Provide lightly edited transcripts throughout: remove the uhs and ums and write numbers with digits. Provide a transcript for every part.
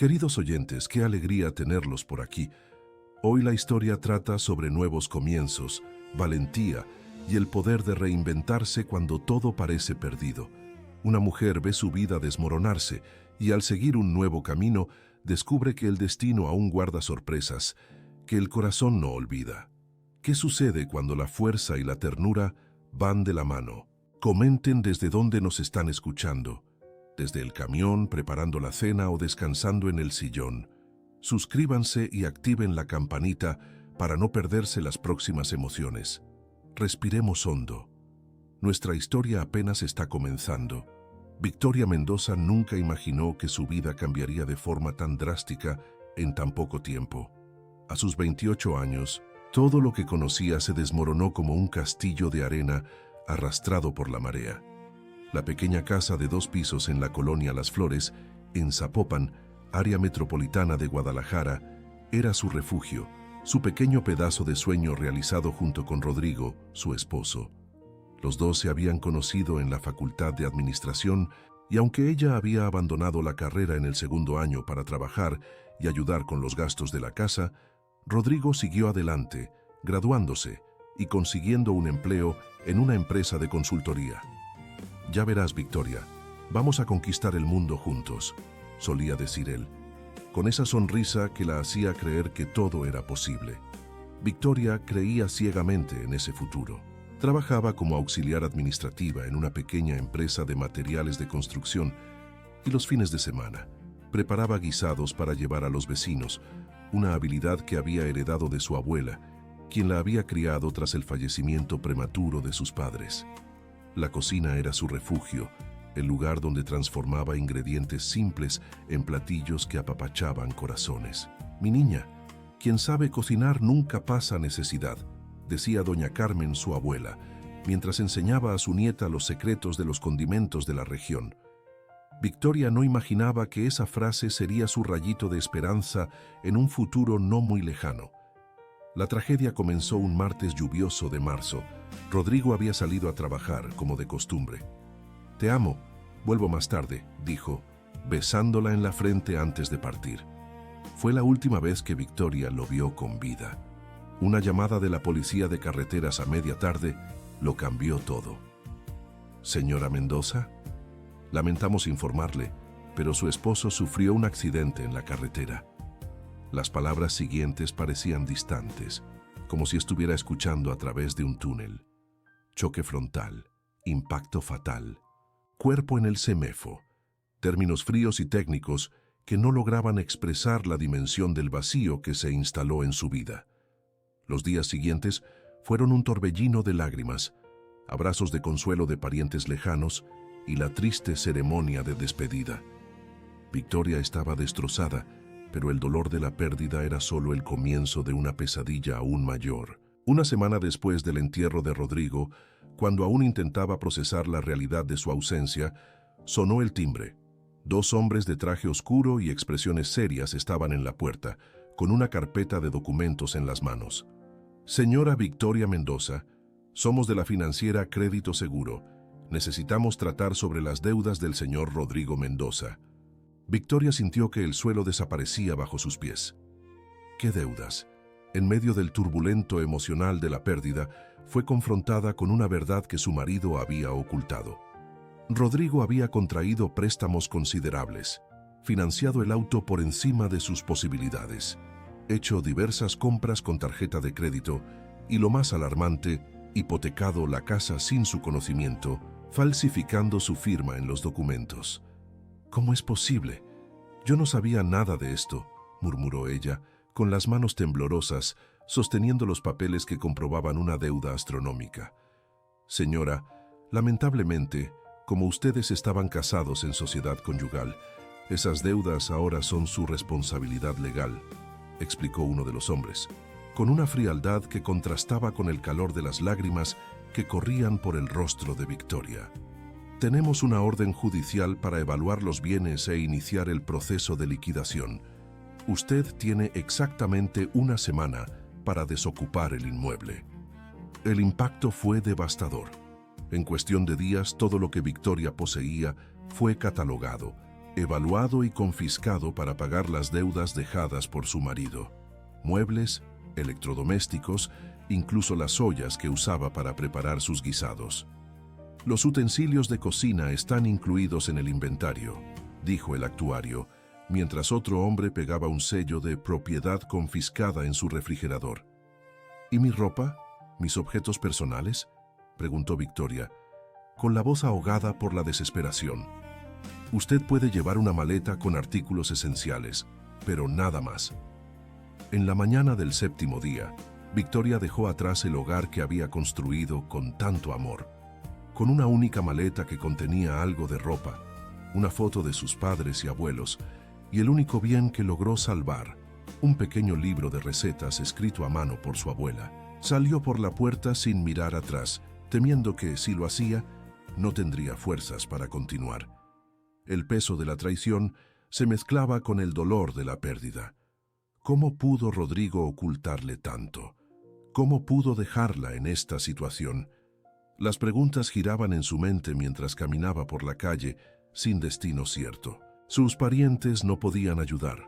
Queridos oyentes, qué alegría tenerlos por aquí. Hoy la historia trata sobre nuevos comienzos, valentía y el poder de reinventarse cuando todo parece perdido. Una mujer ve su vida desmoronarse y al seguir un nuevo camino descubre que el destino aún guarda sorpresas, que el corazón no olvida. ¿Qué sucede cuando la fuerza y la ternura van de la mano? Comenten desde dónde nos están escuchando, desde el camión, preparando la cena o descansando en el sillón. Suscríbanse y activen la campanita para no perderse las próximas emociones. Respiremos hondo. Nuestra historia apenas está comenzando. Victoria Mendoza nunca imaginó que su vida cambiaría de forma tan drástica en tan poco tiempo. A sus 28 años, todo lo que conocía se desmoronó como un castillo de arena arrastrado por la marea. La pequeña casa de 2 pisos en la colonia Las Flores, en Zapopan, área metropolitana de Guadalajara, era su refugio, su pequeño pedazo de sueño realizado junto con Rodrigo, su esposo. Los dos se habían conocido en la Facultad de Administración y aunque ella había abandonado la carrera en el segundo año para trabajar y ayudar con los gastos de la casa, Rodrigo siguió adelante, graduándose y consiguiendo un empleo en una empresa de consultoría. «Ya verás, Victoria, vamos a conquistar el mundo juntos», solía decir él, con esa sonrisa que la hacía creer que todo era posible. Victoria creía ciegamente en ese futuro. Trabajaba como auxiliar administrativa en una pequeña empresa de materiales de construcción y los fines de semana preparaba guisados para llevar a los vecinos, una habilidad que había heredado de su abuela, quien la había criado tras el fallecimiento prematuro de sus padres. La cocina era su refugio, el lugar donde transformaba ingredientes simples en platillos que apapachaban corazones. «Mi niña, quien sabe cocinar nunca pasa necesidad», decía doña Carmen, su abuela, mientras enseñaba a su nieta los secretos de los condimentos de la región. Victoria no imaginaba que esa frase sería su rayito de esperanza en un futuro no muy lejano. La tragedia comenzó un martes lluvioso de marzo. Rodrigo había salido a trabajar, como de costumbre. «Te amo, vuelvo más tarde», dijo, besándola en la frente antes de partir. Fue la última vez que Victoria lo vio con vida. Una llamada de la policía de carreteras a media tarde lo cambió todo. «Señora Mendoza, lamentamos informarle, pero su esposo sufrió un accidente en la carretera». Las palabras siguientes parecían distantes, como si estuviera escuchando a través de un túnel. Choque frontal, impacto fatal, cuerpo en el CEMEFO, términos fríos y técnicos que no lograban expresar la dimensión del vacío que se instaló en su vida. Los días siguientes fueron un torbellino de lágrimas, abrazos de consuelo de parientes lejanos y la triste ceremonia de despedida. Victoria estaba destrozada, pero el dolor de la pérdida era solo el comienzo de una pesadilla aún mayor. Una semana después del entierro de Rodrigo, cuando aún intentaba procesar la realidad de su ausencia, sonó el timbre. 2 hombres de traje oscuro y expresiones serias estaban en la puerta, con una carpeta de documentos en las manos. «Señora Victoria Mendoza, somos de la financiera Crédito Seguro. Necesitamos tratar sobre las deudas del señor Rodrigo Mendoza». Victoria sintió que el suelo desaparecía bajo sus pies. ¿Qué deudas? En medio del turbulento emocional de la pérdida, fue confrontada con una verdad que su marido había ocultado. Rodrigo había contraído préstamos considerables, financiado el auto por encima de sus posibilidades, hecho diversas compras con tarjeta de crédito y, lo más alarmante, hipotecado la casa sin su conocimiento, falsificando su firma en los documentos. «¿Cómo es posible? Yo no sabía nada de esto», murmuró ella, con las manos temblorosas, sosteniendo los papeles que comprobaban una deuda astronómica. «Señora, lamentablemente, como ustedes estaban casados en sociedad conyugal, esas deudas ahora son su responsabilidad legal», explicó uno de los hombres, con una frialdad que contrastaba con el calor de las lágrimas que corrían por el rostro de Victoria. «Tenemos una orden judicial para evaluar los bienes e iniciar el proceso de liquidación. Usted tiene exactamente una semana para desocupar el inmueble». El impacto fue devastador. En cuestión de días, todo lo que Victoria poseía fue catalogado, evaluado y confiscado para pagar las deudas dejadas por su marido. Muebles, electrodomésticos, incluso las ollas que usaba para preparar sus guisados. Los utensilios de cocina están incluidos en el inventario, dijo el actuario, mientras otro hombre pegaba un sello de propiedad confiscada en su refrigerador. ¿Y mi ropa? ¿Mis objetos personales?, preguntó Victoria, con la voz ahogada por la desesperación. Usted puede llevar una maleta con artículos esenciales, pero nada más. En la mañana del 7º día, Victoria dejó atrás el hogar que había construido con tanto amor. Con una única maleta que contenía algo de ropa, una foto de sus padres y abuelos, y el único bien que logró salvar, un pequeño libro de recetas escrito a mano por su abuela, salió por la puerta sin mirar atrás, temiendo que, si lo hacía, no tendría fuerzas para continuar. El peso de la traición se mezclaba con el dolor de la pérdida. ¿Cómo pudo Rodrigo ocultarle tanto? ¿Cómo pudo dejarla en esta situación? Las preguntas giraban en su mente mientras caminaba por la calle, sin destino cierto. Sus parientes no podían ayudar.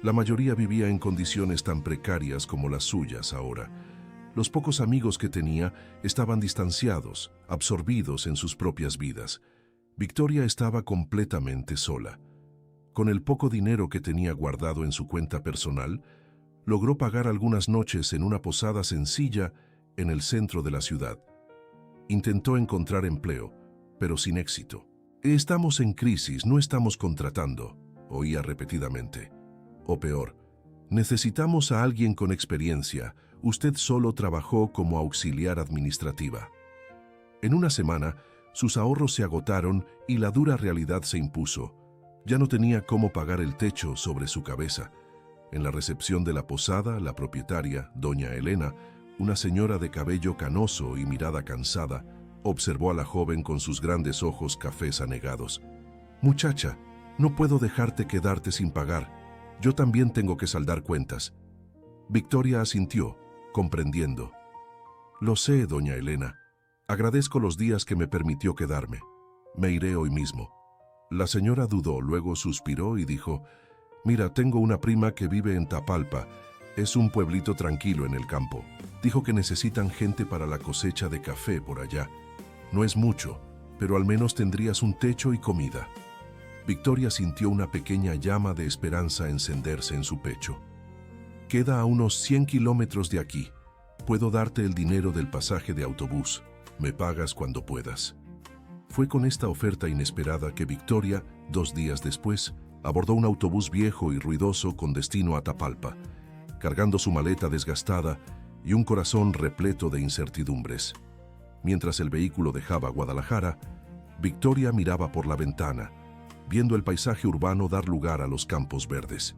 La mayoría vivía en condiciones tan precarias como las suyas ahora. Los pocos amigos que tenía estaban distanciados, absorbidos en sus propias vidas. Victoria estaba completamente sola. Con el poco dinero que tenía guardado en su cuenta personal, logró pagar algunas noches en una posada sencilla en el centro de la ciudad. Intentó encontrar empleo, pero sin éxito. Estamos en crisis, no estamos contratando, oía repetidamente. O peor, necesitamos a alguien con experiencia. Usted solo trabajó como auxiliar administrativa. En una semana, sus ahorros se agotaron y la dura realidad se impuso. Ya no tenía cómo pagar el techo sobre su cabeza. En la recepción de la posada, la propietaria, doña Elena, una señora de cabello canoso y mirada cansada, observó a la joven con sus grandes ojos cafés anegados. «Muchacha, no puedo dejarte quedarte sin pagar. Yo también tengo que saldar cuentas». Victoria asintió, comprendiendo. «Lo sé, doña Elena. Agradezco los días que me permitió quedarme. Me iré hoy mismo». La señora dudó, luego suspiró y dijo: «Mira, tengo una prima que vive en Tapalpa. Es un pueblito tranquilo en el campo. Dijo que necesitan gente para la cosecha de café por allá. No es mucho, pero al menos tendrías un techo y comida». Victoria sintió una pequeña llama de esperanza encenderse en su pecho. «Queda a unos 100 kilómetros de aquí. Puedo darte el dinero del pasaje de autobús. Me pagas cuando puedas». Fue con esta oferta inesperada que Victoria, 2 días después, abordó un autobús viejo y ruidoso con destino a Tapalpa, cargando su maleta desgastada y un corazón repleto de incertidumbres. Mientras el vehículo dejaba Guadalajara, Victoria miraba por la ventana, viendo el paisaje urbano dar lugar a los campos verdes.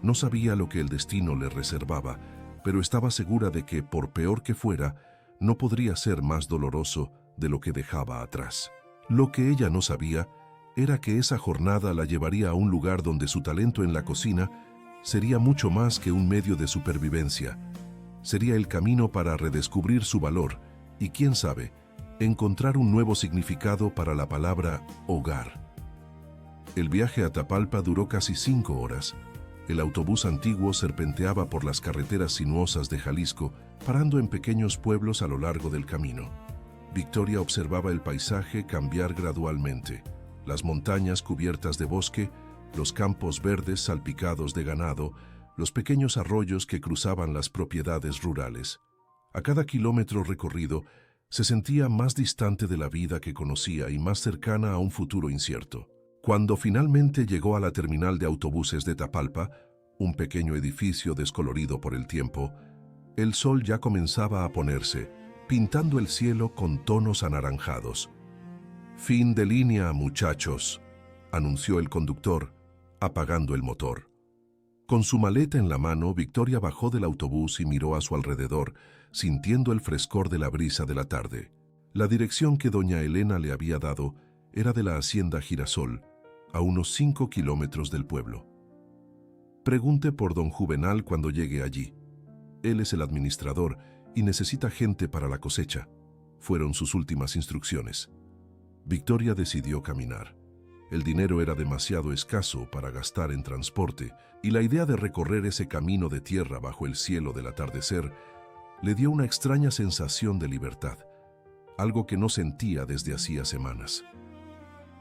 No sabía lo que el destino le reservaba, pero estaba segura de que, por peor que fuera, no podría ser más doloroso de lo que dejaba atrás. Lo que ella no sabía era que esa jornada la llevaría a un lugar donde su talento en la cocina sería mucho más que un medio de supervivencia. Sería el camino para redescubrir su valor y, quién sabe, encontrar un nuevo significado para la palabra hogar. El viaje a Tapalpa duró casi 5 horas. El autobús antiguo serpenteaba por las carreteras sinuosas de Jalisco, parando en pequeños pueblos a lo largo del camino. Victoria observaba el paisaje cambiar gradualmente. Las montañas cubiertas de bosque, los campos verdes salpicados de ganado, los pequeños arroyos que cruzaban las propiedades rurales. A cada kilómetro recorrido, se sentía más distante de la vida que conocía y más cercana a un futuro incierto. Cuando finalmente llegó a la terminal de autobuses de Tapalpa, un pequeño edificio descolorido por el tiempo, el sol ya comenzaba a ponerse, pintando el cielo con tonos anaranjados. «Fin de línea, muchachos», anunció el conductor, apagando el motor. Con su maleta en la mano, Victoria bajó del autobús y miró a su alrededor, sintiendo el frescor de la brisa de la tarde. La dirección que doña Elena le había dado era de la hacienda Girasol, a unos 5 kilómetros del pueblo. «Pregunte por don Juvenal cuando llegue allí. Él es el administrador y necesita gente para la cosecha», fueron sus últimas instrucciones. Victoria decidió caminar. El dinero era demasiado escaso para gastar en transporte, y la idea de recorrer ese camino de tierra bajo el cielo del atardecer le dio una extraña sensación de libertad, algo que no sentía desde hacía semanas.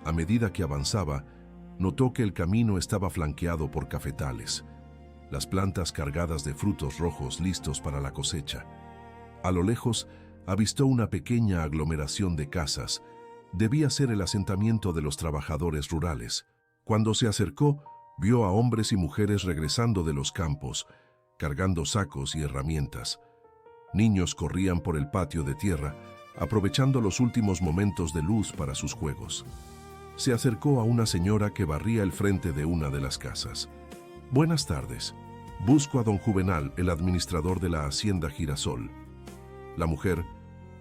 A medida que avanzaba, notó que el camino estaba flanqueado por cafetales, las plantas cargadas de frutos rojos listos para la cosecha. A lo lejos, avistó una pequeña aglomeración de casas. Debía ser el asentamiento de los trabajadores rurales. Cuando se acercó, vio a hombres y mujeres regresando de los campos, cargando sacos y herramientas. Niños corrían por el patio de tierra, aprovechando los últimos momentos de luz para sus juegos. Se acercó a una señora que barría el frente de una de las casas. «Buenas tardes. Busco a don Juvenal, el administrador de la hacienda Girasol». La mujer,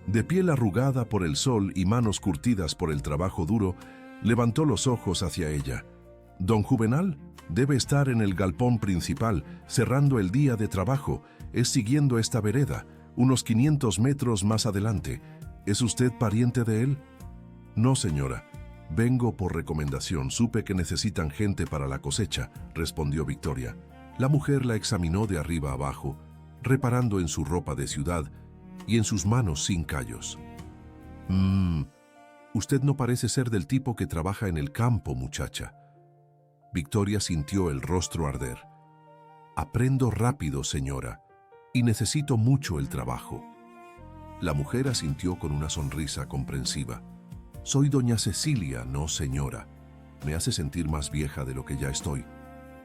de piel arrugada por el sol y manos curtidas por el trabajo duro, levantó los ojos hacia ella. «Don Juvenal debe estar en el galpón principal, cerrando el día de trabajo. Es siguiendo esta vereda, unos 500 metros más adelante. ¿Es usted pariente de él?» «No, señora. Vengo por recomendación. Supe que necesitan gente para la cosecha», respondió Victoria. La mujer la examinó de arriba abajo, reparando en su ropa de ciudad y en sus manos sin callos. Usted no parece ser del tipo que trabaja en el campo, muchacha». Victoria sintió el rostro arder. «Aprendo rápido, señora, y necesito mucho el trabajo». La mujer asintió con una sonrisa comprensiva. «Soy doña Cecilia, no señora. Me hace sentir más vieja de lo que ya estoy.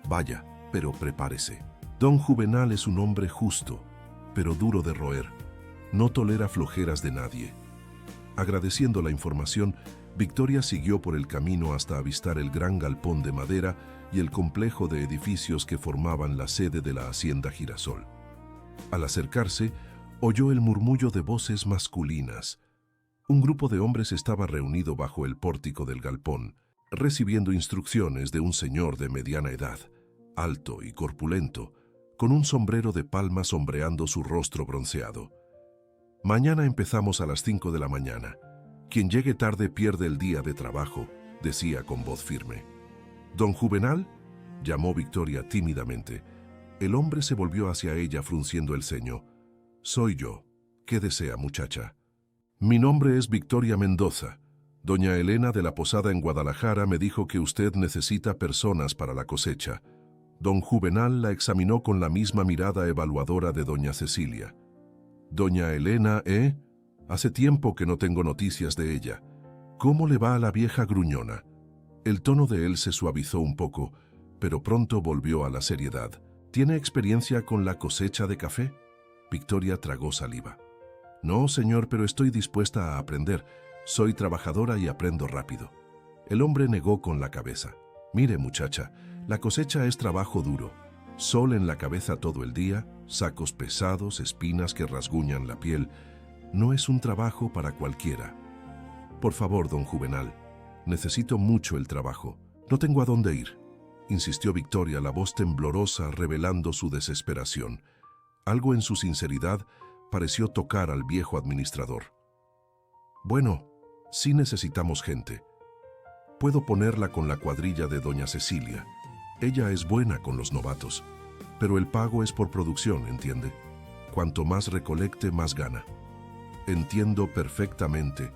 Vaya, pero prepárese. Don Juvenal es un hombre justo, pero duro de roer. No tolera flojeras de nadie». Agradeciendo la información, Victoria siguió por el camino hasta avistar el gran galpón de madera y el complejo de edificios que formaban la sede de la hacienda Girasol. Al acercarse, oyó el murmullo de voces masculinas. Un grupo de hombres estaba reunido bajo el pórtico del galpón, recibiendo instrucciones de un señor de mediana edad, alto y corpulento, con un sombrero de palma sombreando su rostro bronceado. «Mañana empezamos a las 5 de la mañana. Quien llegue tarde pierde el día de trabajo», decía con voz firme. «¿Don Juvenal?», llamó Victoria tímidamente. El hombre se volvió hacia ella frunciendo el ceño. «Soy yo. ¿Qué desea, muchacha?» «Mi nombre es Victoria Mendoza. Doña Elena de la Posada en Guadalajara me dijo que usted necesita personas para la cosecha». Don Juvenal la examinó con la misma mirada evaluadora de doña Cecilia. «Doña Elena, ¿eh? Hace tiempo que no tengo noticias de ella. ¿Cómo le va a la vieja gruñona?». El tono de él se suavizó un poco, pero pronto volvió a la seriedad. «¿Tiene experiencia con la cosecha de café?». Victoria tragó saliva. «No, señor, pero estoy dispuesta a aprender. Soy trabajadora y aprendo rápido». El hombre negó con la cabeza. «Mire, muchacha, la cosecha es trabajo duro. Sol en la cabeza todo el día, sacos pesados, espinas que rasguñan la piel. No es un trabajo para cualquiera». «Por favor, don Juvenal, necesito mucho el trabajo. No tengo a dónde ir», insistió Victoria, la voz temblorosa revelando su desesperación. Algo en su sinceridad pareció tocar al viejo administrador. «Bueno, sí necesitamos gente. Puedo ponerla con la cuadrilla de doña Cecilia. Ella es buena con los novatos, pero el pago es por producción, ¿entiende? Cuanto más recolecte, más gana». «Entiendo perfectamente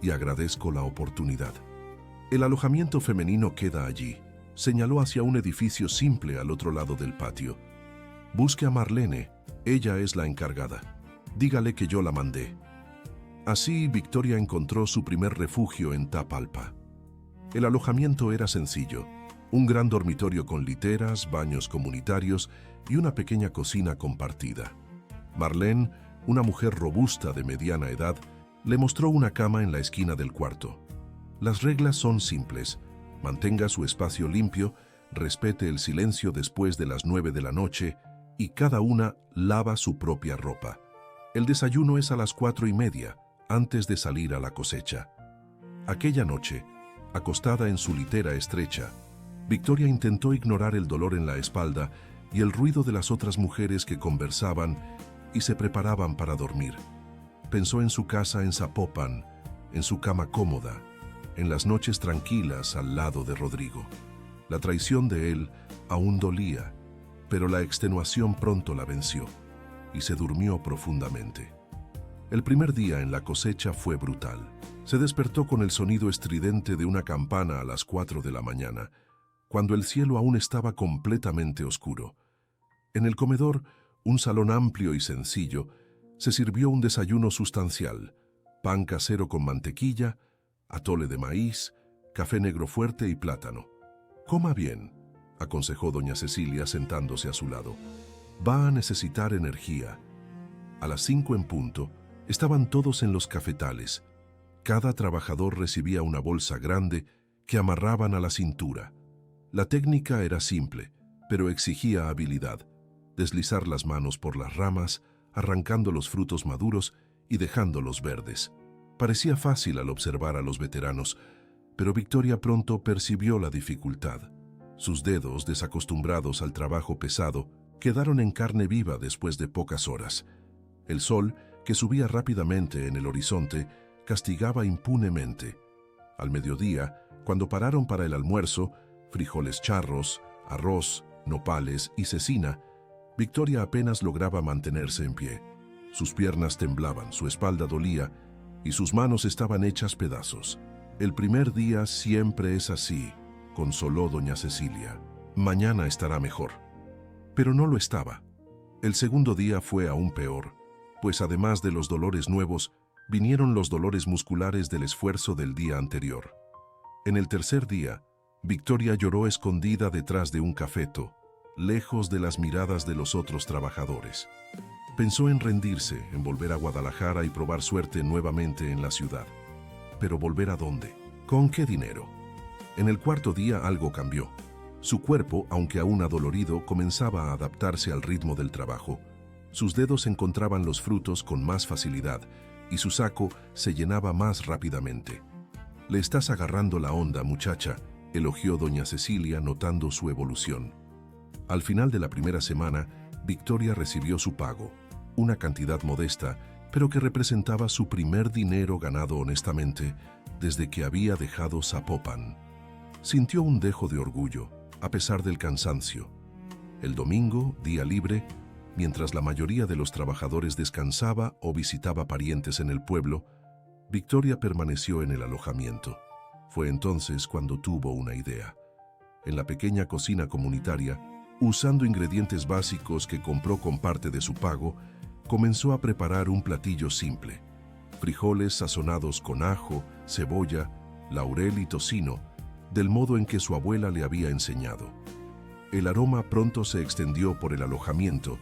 y agradezco la oportunidad». «El alojamiento femenino queda allí», señaló hacia un edificio simple al otro lado del patio. «Busque a Marlene, ella es la encargada. Dígale que yo la mandé». Así, Victoria encontró su primer refugio en Tapalpa. El alojamiento era sencillo: un gran dormitorio con literas, baños comunitarios y una pequeña cocina compartida. Marlene, una mujer robusta de mediana edad, le mostró una cama en la esquina del cuarto. «Las reglas son simples. Mantenga su espacio limpio, respete el silencio después de las 9 de la noche y cada una lava su propia ropa. El desayuno es a las 4:30, antes de salir a la cosecha». Aquella noche, acostada en su litera estrecha, Victoria intentó ignorar el dolor en la espalda y el ruido de las otras mujeres que conversaban y se preparaban para dormir. Pensó en su casa en Zapopan, en su cama cómoda, en las noches tranquilas al lado de Rodrigo. La traición de él aún dolía, pero la extenuación pronto la venció y se durmió profundamente. El primer día en la cosecha fue brutal. Se despertó con el sonido estridente de una campana a las 4 de la mañana, cuando el cielo aún estaba completamente oscuro. En el comedor, un salón amplio y sencillo, se sirvió un desayuno sustancial: pan casero con mantequilla, atole de maíz, café negro fuerte y plátano. «Coma bien», aconsejó doña Cecilia sentándose a su lado. «Va a necesitar energía». A las 5 en punto, estaban todos en los cafetales. Cada trabajador recibía una bolsa grande que amarraban a la cintura. La técnica era simple, pero exigía habilidad: deslizar las manos por las ramas, arrancando los frutos maduros y dejándolos verdes. Parecía fácil al observar a los veteranos, pero Victoria pronto percibió la dificultad. Sus dedos, desacostumbrados al trabajo pesado, quedaron en carne viva después de pocas horas. El sol, que subía rápidamente en el horizonte, castigaba impunemente. Al mediodía, cuando pararon para el almuerzo, frijoles charros, arroz, nopales y cecina, Victoria apenas lograba mantenerse en pie. Sus piernas temblaban, su espalda dolía y sus manos estaban hechas pedazos. «El primer día siempre es así», consoló doña Cecilia. «Mañana estará mejor». Pero no lo estaba. El segundo día fue aún peor, pues además de los dolores nuevos, vinieron los dolores musculares del esfuerzo del día anterior. En el tercer día, Victoria lloró escondida detrás de un cafeto, lejos de las miradas de los otros trabajadores. Pensó en rendirse, en volver a Guadalajara y probar suerte nuevamente en la ciudad. ¿Pero volver a dónde? ¿Con qué dinero? En el cuarto día algo cambió. Su cuerpo, aunque aún adolorido, comenzaba a adaptarse al ritmo del trabajo. Sus dedos encontraban los frutos con más facilidad y su saco se llenaba más rápidamente. «Le estás agarrando la onda, muchacha», elogió doña Cecilia notando su evolución. Al final de la primera semana, Victoria recibió su pago, una cantidad modesta, pero que representaba su primer dinero ganado honestamente desde que había dejado Zapopan. Sintió un dejo de orgullo, a pesar del cansancio. El domingo, día libre, mientras la mayoría de los trabajadores descansaba o visitaba parientes en el pueblo, Victoria permaneció en el alojamiento. Fue entonces cuando tuvo una idea. En la pequeña cocina comunitaria, usando ingredientes básicos que compró con parte de su pago, comenzó a preparar un platillo simple: frijoles sazonados con ajo, cebolla, laurel y tocino, del modo en que su abuela le había enseñado. El aroma pronto se extendió por el alojamiento,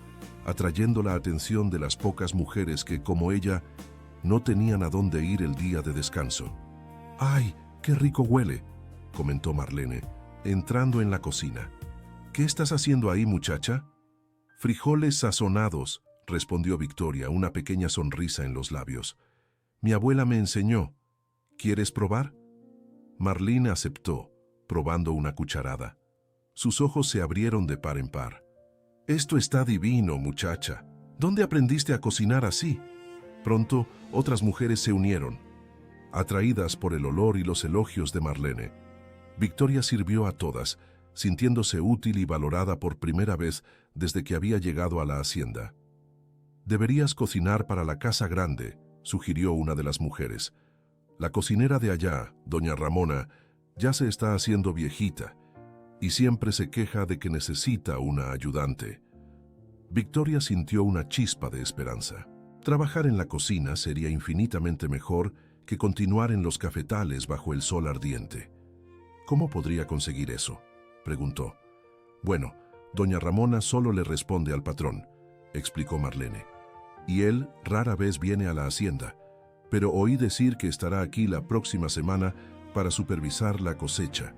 atrayendo la atención de las pocas mujeres que, como ella, no tenían a dónde ir el día de descanso. «¡Ay, qué rico huele!», comentó Marlene, entrando en la cocina. «¿Qué estás haciendo ahí, muchacha?» «Frijoles sazonados», respondió Victoria, una pequeña sonrisa en los labios. «Mi abuela me enseñó. ¿Quieres probar?» Marlene aceptó, probando una cucharada. Sus ojos se abrieron de par en par. «Esto está divino, muchacha. ¿Dónde aprendiste a cocinar así?» Pronto, otras mujeres se unieron, atraídas por el olor y los elogios de Marlene. Victoria sirvió a todas, sintiéndose útil y valorada por primera vez desde que había llegado a la hacienda. «Deberías cocinar para la casa grande», sugirió una de las mujeres. «La cocinera de allá, doña Ramona, ya se está haciendo viejita y siempre se queja de que necesita una ayudante». Victoria sintió una chispa de esperanza. Trabajar en la cocina sería infinitamente mejor que continuar en los cafetales bajo el sol ardiente. «¿Cómo podría conseguir eso?», preguntó. «Bueno, doña Ramona solo le responde al patrón», explicó Marlene. «Y él rara vez viene a la hacienda, pero oí decir que estará aquí la próxima semana para supervisar la cosecha».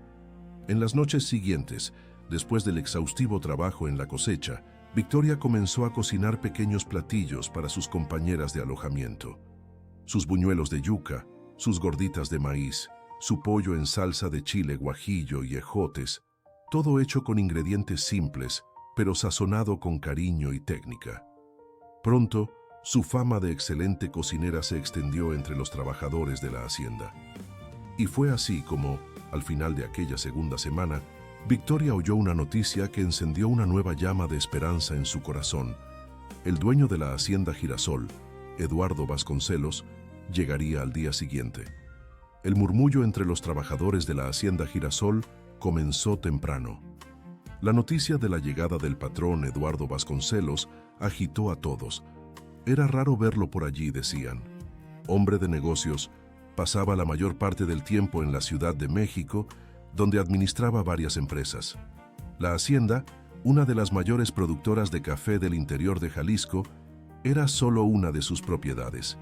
En las noches siguientes, después del exhaustivo trabajo en la cosecha, Victoria comenzó a cocinar pequeños platillos para sus compañeras de alojamiento. Sus buñuelos de yuca, sus gorditas de maíz, su pollo en salsa de chile guajillo y ejotes, todo hecho con ingredientes simples, pero sazonado con cariño y técnica. Pronto, su fama de excelente cocinera se extendió entre los trabajadores de la hacienda. Y fue así como, al final de aquella segunda semana, Victoria oyó una noticia que encendió una nueva llama de esperanza en su corazón. El dueño de la hacienda Girasol, Eduardo Vasconcelos, llegaría al día siguiente. El murmullo entre los trabajadores de la hacienda Girasol comenzó temprano. La noticia de la llegada del patrón Eduardo Vasconcelos agitó a todos. Era raro verlo por allí, decían. Hombre de negocios, pasaba la mayor parte del tiempo en la Ciudad de México, donde administraba varias empresas. La hacienda, una de las mayores productoras de café del interior de Jalisco, era solo una de sus propiedades.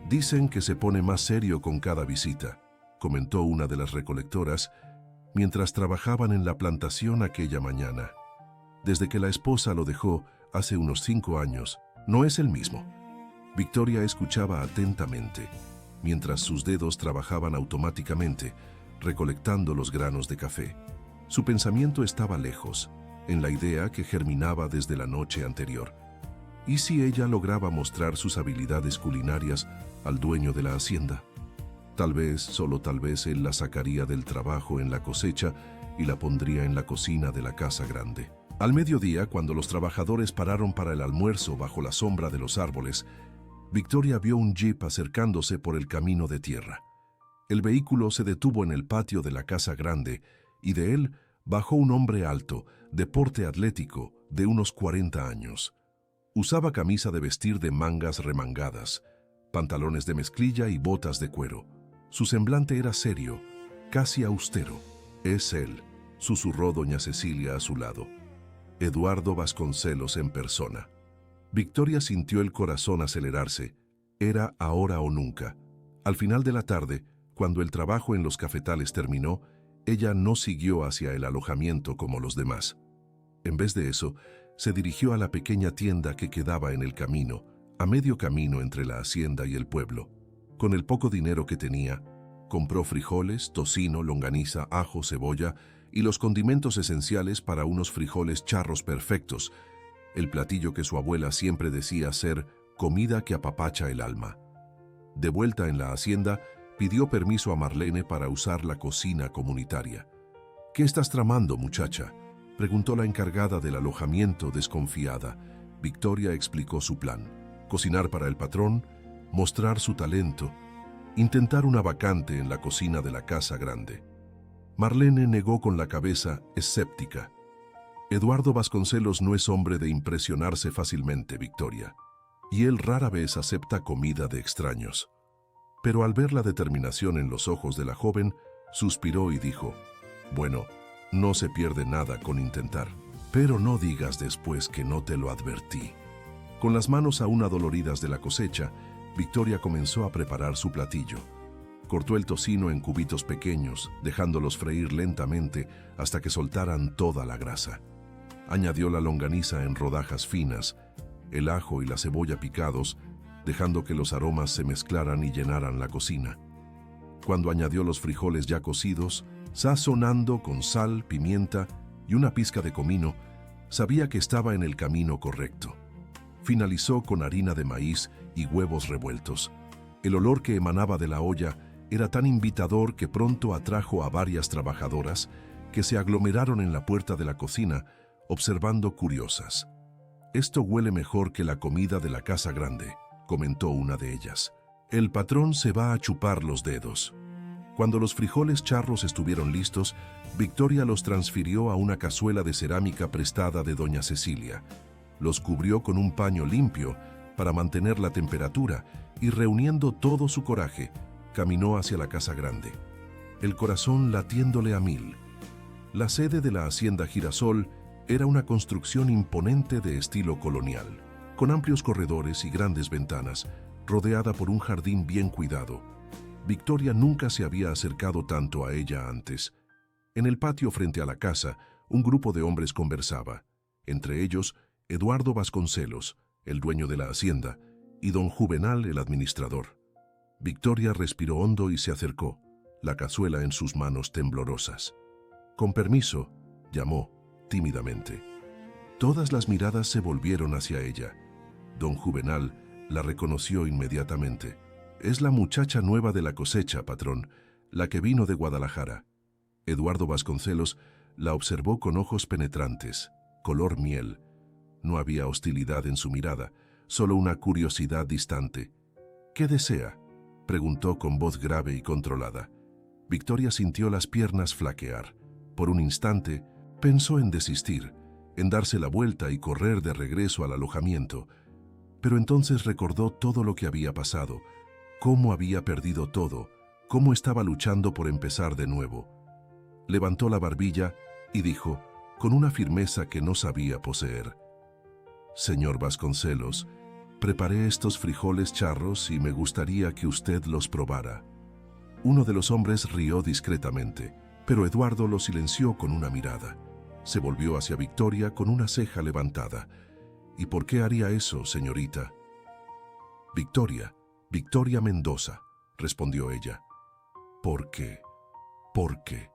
Dicen que se pone más serio con cada visita, comentó una de las recolectoras, mientras trabajaban en la plantación aquella mañana. Desde que la esposa lo dejó, hace unos 5 años, no es el mismo. Victoria escuchaba atentamente, mientras sus dedos trabajaban automáticamente, recolectando los granos de café. Su pensamiento estaba lejos, en la idea que germinaba desde la noche anterior. ¿Y si ella lograba mostrar sus habilidades culinarias al dueño de la hacienda? Tal vez, solo tal vez, él la sacaría del trabajo en la cosecha y la pondría en la cocina de la casa grande. Al mediodía, cuando los trabajadores pararon para el almuerzo bajo la sombra de los árboles, Victoria vio un jeep acercándose por el camino de tierra. El vehículo se detuvo en el patio de la casa grande y de él bajó un hombre alto, de porte atlético, de unos 40 años. Usaba camisa de vestir de mangas remangadas, pantalones de mezclilla y botas de cuero. Su semblante era serio, casi austero. «Es él», susurró doña Cecilia a su lado. Eduardo Vasconcelos en persona. Victoria sintió el corazón acelerarse. Era ahora o nunca. Al final de la tarde, cuando el trabajo en los cafetales terminó, ella no siguió hacia el alojamiento como los demás. En vez de eso, se dirigió a la pequeña tienda que quedaba en el camino, a medio camino entre la hacienda y el pueblo. Con el poco dinero que tenía, compró frijoles, tocino, longaniza, ajo, cebolla y los condimentos esenciales para unos frijoles charros perfectos, el platillo que su abuela siempre decía ser comida que apapacha el alma. De vuelta en la hacienda, pidió permiso a Marlene para usar la cocina comunitaria. «¿Qué estás tramando, muchacha?», preguntó la encargada del alojamiento, desconfiada. Victoria explicó su plan: cocinar para el patrón, mostrar su talento, intentar una vacante en la cocina de la casa grande. Marlene negó con la cabeza, escéptica. Eduardo Vasconcelos no es hombre de impresionarse fácilmente, Victoria, y él rara vez acepta comida de extraños. Pero al ver la determinación en los ojos de la joven, suspiró y dijo: «Bueno, no se pierde nada con intentar, pero no digas después que no te lo advertí». Con las manos aún adoloridas de la cosecha, Victoria comenzó a preparar su platillo. Cortó el tocino en cubitos pequeños, dejándolos freír lentamente hasta que soltaran toda la grasa. Añadió la longaniza en rodajas finas, el ajo y la cebolla picados, dejando que los aromas se mezclaran y llenaran la cocina. Cuando añadió los frijoles ya cocidos, sazonando con sal, pimienta y una pizca de comino, sabía que estaba en el camino correcto. Finalizó con harina de maíz y huevos revueltos. El olor que emanaba de la olla era tan invitador que pronto atrajo a varias trabajadoras que se aglomeraron en la puerta de la cocina, observando curiosas. «Esto huele mejor que la comida de la casa grande», comentó una de ellas. «El patrón se va a chupar los dedos». Cuando los frijoles charros estuvieron listos, Victoria los transfirió a una cazuela de cerámica prestada de doña Cecilia. Los cubrió con un paño limpio para mantener la temperatura y, reuniendo todo su coraje, caminó hacia la casa grande, el corazón latiéndole a mil. La sede de la hacienda Girasol era una construcción imponente de estilo colonial, con amplios corredores y grandes ventanas, rodeada por un jardín bien cuidado. Victoria nunca se había acercado tanto a ella antes. En el patio frente a la casa, un grupo de hombres conversaba, entre ellos Eduardo Vasconcelos, el dueño de la hacienda, y don Juvenal, el administrador. Victoria respiró hondo y se acercó, la cazuela en sus manos temblorosas. «Con permiso», llamó tímidamente. Todas las miradas se volvieron hacia ella. Don Juvenal la reconoció inmediatamente. «Es la muchacha nueva de la cosecha, patrón. la que vino de Guadalajara. Eduardo Vasconcelos la observó con ojos penetrantes, color miel. No había hostilidad en su mirada, solo una curiosidad distante. «¿Qué desea?», preguntó con voz grave y controlada. Victoria sintió las piernas flaquear. Por un instante, pensó en desistir, en darse la vuelta y correr de regreso al alojamiento. Pero entonces recordó todo lo que había pasado, cómo había perdido todo, cómo estaba luchando por empezar de nuevo. Levantó la barbilla y dijo, con una firmeza que no sabía poseer: «Señor Vasconcelos, preparé estos frijoles charros y me gustaría que usted los probara». Uno de los hombres rió discretamente, pero Eduardo lo silenció con una mirada. Se volvió hacia Victoria con una ceja levantada. «¿Y por qué haría eso, señorita?» Victoria Mendoza», respondió ella. «¿Por qué? ¿Por qué?».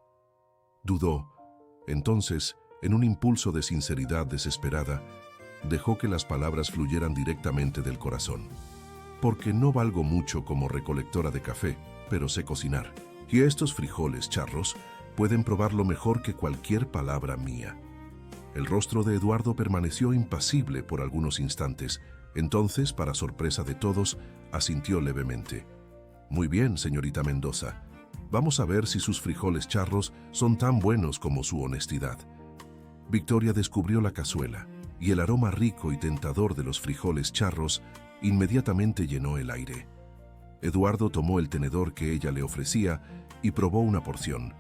Dudó. Entonces, en un impulso de sinceridad desesperada, dejó que las palabras fluyeran directamente del corazón. «Porque no valgo mucho como recolectora de café, pero sé cocinar. Y estos frijoles charros pueden probarlo mejor que cualquier palabra mía». El rostro de Eduardo permaneció impasible por algunos instantes. Entonces, para sorpresa de todos, asintió levemente. «Muy bien, señorita Mendoza. Vamos a ver si sus frijoles charros son tan buenos como su honestidad». Victoria descubrió la cazuela, y el aroma rico y tentador de los frijoles charros inmediatamente llenó el aire. Eduardo tomó el tenedor que ella le ofrecía y probó una porción.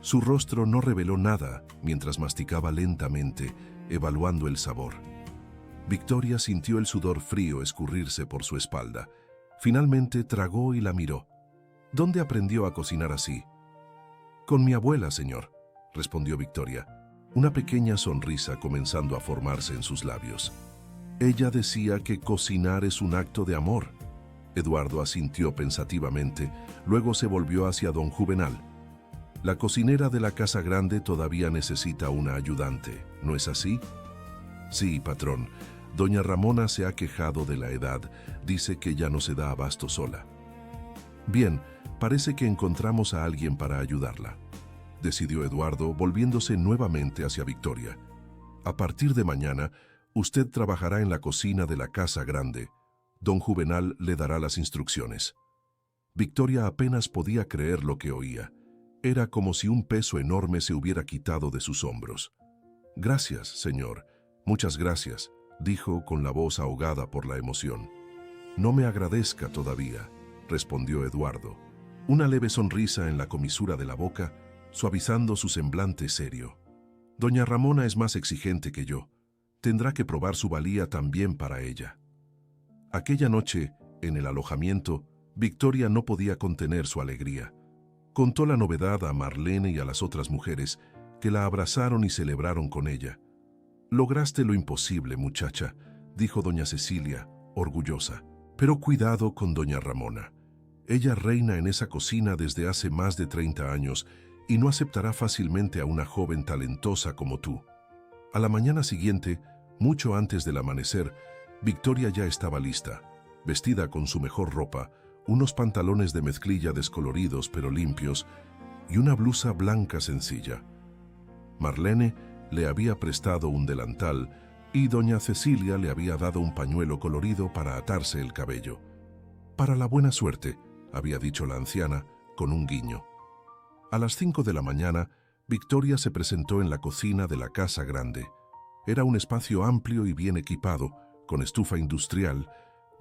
Su rostro no reveló nada mientras masticaba lentamente, evaluando el sabor. Victoria sintió el sudor frío escurrirse por su espalda. Finalmente tragó y la miró. «¿Dónde aprendió a cocinar así?». «Con mi abuela, señor», respondió Victoria, una pequeña sonrisa comenzando a formarse en sus labios. «Ella decía que cocinar es un acto de amor». Eduardo asintió pensativamente, luego se volvió hacia don Juvenal. «La cocinera de la Casa Grande todavía necesita una ayudante, ¿no es así?». «Sí, patrón. Doña Ramona se ha quejado de la edad. Dice que ya no se da abasto sola». «Bien, parece que encontramos a alguien para ayudarla», decidió Eduardo, volviéndose nuevamente hacia Victoria. «A partir de mañana, usted trabajará en la cocina de la Casa Grande. Don Juvenal le dará las instrucciones». Victoria apenas podía creer lo que oía. Era como si un peso enorme se hubiera quitado de sus hombros. «Gracias, señor. Muchas gracias», dijo con la voz ahogada por la emoción. «No me agradezca todavía», respondió Eduardo, una leve sonrisa en la comisura de la boca, suavizando su semblante serio. «Doña Ramona es más exigente que yo. Tendrá que probar su valía también para ella». Aquella noche, en el alojamiento, Victoria no podía contener su alegría. Contó la novedad a Marlene y a las otras mujeres, que la abrazaron y celebraron con ella. «Lograste lo imposible, muchacha», dijo doña Cecilia, orgullosa. «Pero cuidado con doña Ramona. Ella reina en esa cocina desde hace más de 30 años y no aceptará fácilmente a una joven talentosa como tú». A la mañana siguiente, mucho antes del amanecer, Victoria ya estaba lista, vestida con su mejor ropa, unos pantalones de mezclilla descoloridos pero limpios y una blusa blanca sencilla. Marlene le había prestado un delantal y doña Cecilia le había dado un pañuelo colorido para atarse el cabello. «Para la buena suerte», había dicho la anciana, con un guiño. A las 5 de la mañana, Victoria se presentó en la cocina de la Casa Grande. Era un espacio amplio y bien equipado, con estufa industrial,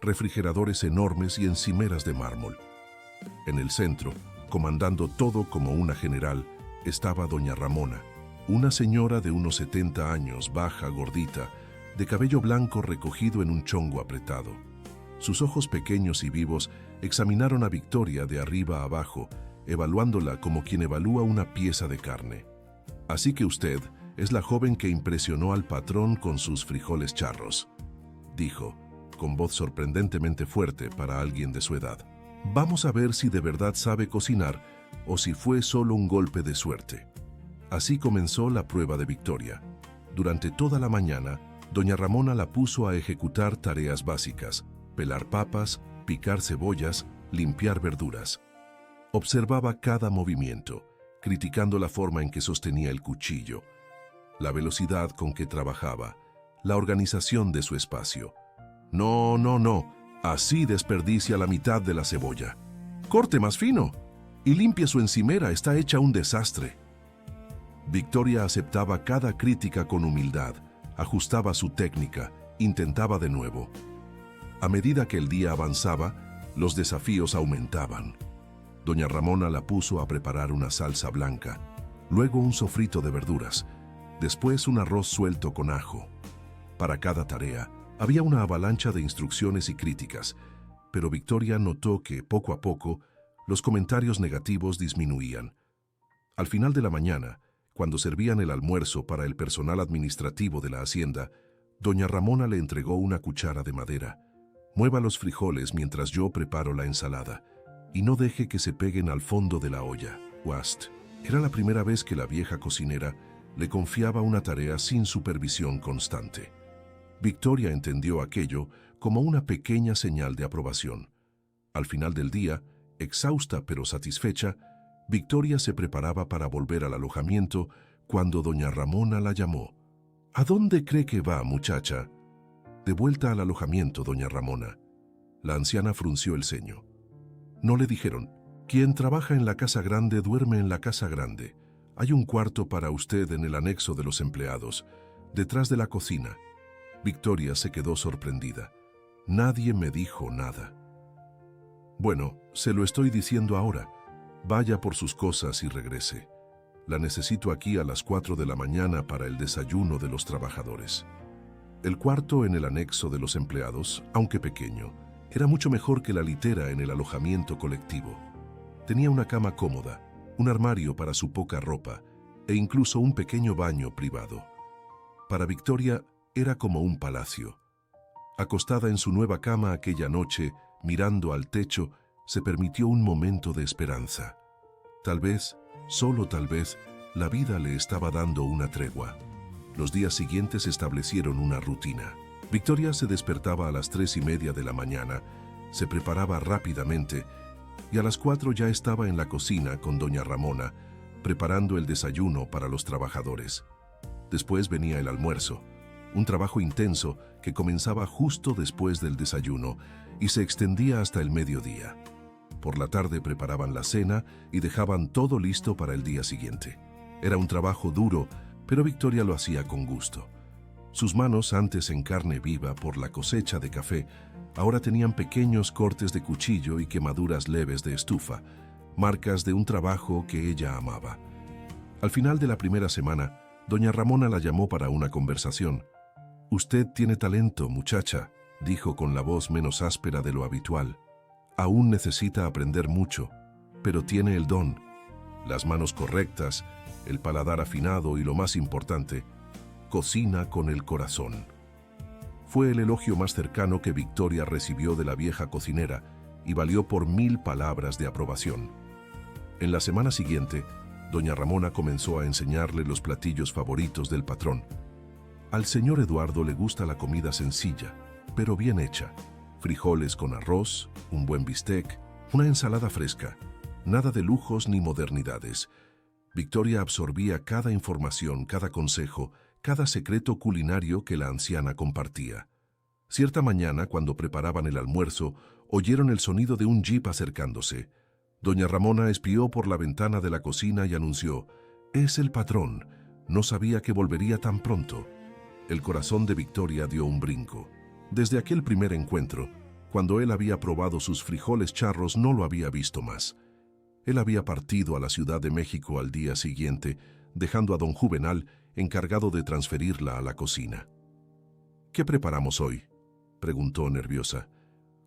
refrigeradores enormes y encimeras de mármol. En el centro, comandando todo como una general, estaba doña Ramona, una señora de unos 70 años, baja, gordita, de cabello blanco recogido en un chongo apretado. Sus ojos pequeños y vivos examinaron a Victoria de arriba a abajo, evaluándola como quien evalúa una pieza de carne. «Así que usted es la joven que impresionó al patrón con sus frijoles charros», dijo, con voz sorprendentemente fuerte para alguien de su edad. «Vamos a ver si de verdad sabe cocinar o si fue solo un golpe de suerte». Así comenzó la prueba de Victoria. Durante toda la mañana, doña Ramona la puso a ejecutar tareas básicas: pelar papas, picar cebollas, limpiar verduras. Observaba cada movimiento, criticando la forma en que sostenía el cuchillo, la velocidad con que trabajaba, la organización de su espacio. No, no, no, así desperdicia la mitad de la cebolla. Corte más fino y limpie su encimera, está hecha un desastre. Victoria aceptaba cada crítica con humildad, ajustaba su técnica, intentaba de nuevo. A medida que el día avanzaba, los desafíos aumentaban. Doña Ramona la puso a preparar una salsa blanca, luego un sofrito de verduras, después un arroz suelto con ajo. Para cada tarea, había una avalancha de instrucciones y críticas, pero Victoria notó que, poco a poco, los comentarios negativos disminuían. Al final de la mañana, cuando servían el almuerzo para el personal administrativo de la hacienda, doña Ramona le entregó una cuchara de madera. Mueva los frijoles mientras yo preparo la ensalada, y no deje que se peguen al fondo de la olla. Wast. Era la primera vez que la vieja cocinera le confiaba una tarea sin supervisión constante. Victoria entendió aquello como una pequeña señal de aprobación. Al final del día, exhausta pero satisfecha, Victoria se preparaba para volver al alojamiento cuando doña Ramona la llamó. ¿A dónde cree que va, muchacha? De vuelta al alojamiento, doña Ramona. La anciana frunció el ceño. No le dijeron, quien trabaja en la casa grande duerme en la casa grande. Hay un cuarto para usted en el anexo de los empleados, detrás de la cocina. Victoria se quedó sorprendida. Nadie me dijo nada. Bueno, se lo estoy diciendo ahora. Vaya por sus cosas y regrese. La necesito aquí a las 4 de la mañana para el desayuno de los trabajadores. El cuarto en el anexo de los empleados, aunque pequeño, era mucho mejor que la litera en el alojamiento colectivo. Tenía una cama cómoda, un armario para su poca ropa e incluso un pequeño baño privado. Para Victoria era como un palacio. Acostada en su nueva cama aquella noche, mirando al techo, se permitió un momento de esperanza. Tal vez, solo tal vez, la vida le estaba dando una tregua. Los días siguientes establecieron una rutina. Victoria se despertaba a las 3:30 de la mañana, se preparaba rápidamente y a las 4 ya estaba en la cocina con doña Ramona, preparando el desayuno para los trabajadores. Después venía el almuerzo, un trabajo intenso que comenzaba justo después del desayuno y se extendía hasta el mediodía. Por la tarde preparaban la cena y dejaban todo listo para el día siguiente. Era un trabajo duro, pero Victoria lo hacía con gusto. Sus manos, antes en carne viva por la cosecha de café, ahora tenían pequeños cortes de cuchillo y quemaduras leves de estufa, marcas de un trabajo que ella amaba. Al final de la primera semana, doña Ramona la llamó para una conversación. «Usted tiene talento, muchacha», dijo con la voz menos áspera de lo habitual. «Aún necesita aprender mucho, pero tiene el don, las manos correctas, el paladar afinado y lo más importante, cocina con el corazón». Fue el elogio más cercano que Victoria recibió de la vieja cocinera y valió por 1000 palabras de aprobación. En la semana siguiente, doña Ramona comenzó a enseñarle los platillos favoritos del patrón. Al señor Eduardo le gusta la comida sencilla, pero bien hecha. Frijoles con arroz, un buen bistec, una ensalada fresca. Nada de lujos ni modernidades. Victoria absorbía cada información, cada consejo, cada secreto culinario que la anciana compartía. Cierta mañana, cuando preparaban el almuerzo, oyeron el sonido de un jeep acercándose. Doña Ramona espió por la ventana de la cocina y anunció: «Es el patrón. No sabía que volvería tan pronto». El corazón de Victoria dio un brinco. Desde aquel primer encuentro, cuando él había probado sus frijoles charros, no lo había visto más. Él había partido a la Ciudad de México al día siguiente, dejando a don Juvenal encargado de transferirla a la cocina. «¿Qué preparamos hoy?», preguntó nerviosa.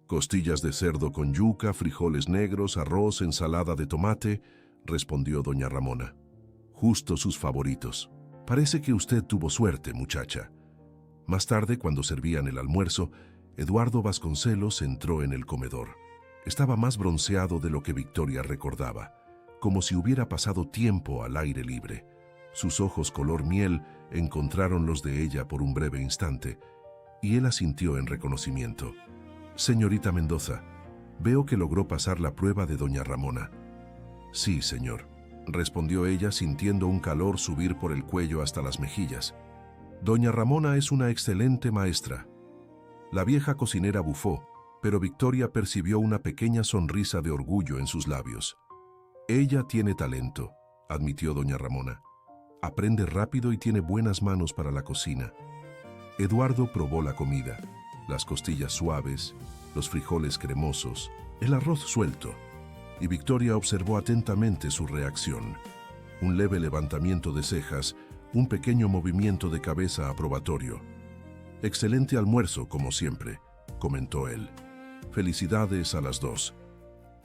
«Costillas de cerdo con yuca, frijoles negros, arroz, ensalada de tomate», respondió doña Ramona. «Justo sus favoritos. Parece que usted tuvo suerte, muchacha». Más tarde, cuando servían el almuerzo, Eduardo Vasconcelos entró en el comedor. Estaba más bronceado de lo que Victoria recordaba, como si hubiera pasado tiempo al aire libre. Sus ojos color miel encontraron los de ella por un breve instante, y él asintió en reconocimiento. «Señorita Mendoza, veo que logró pasar la prueba de doña Ramona. Sí, señor, respondió ella sintiendo un calor subir por el cuello hasta las mejillas. Doña Ramona es una excelente maestra. La vieja cocinera bufó, pero Victoria percibió una pequeña sonrisa de orgullo en sus labios. Ella tiene talento, admitió doña Ramona. Aprende rápido y tiene buenas manos para la cocina. Eduardo probó la comida, las costillas suaves, los frijoles cremosos, el arroz suelto, y Victoria observó atentamente su reacción. Un leve levantamiento de cejas, un pequeño movimiento de cabeza aprobatorio. Excelente almuerzo, como siempre, comentó él. Felicidades a las dos.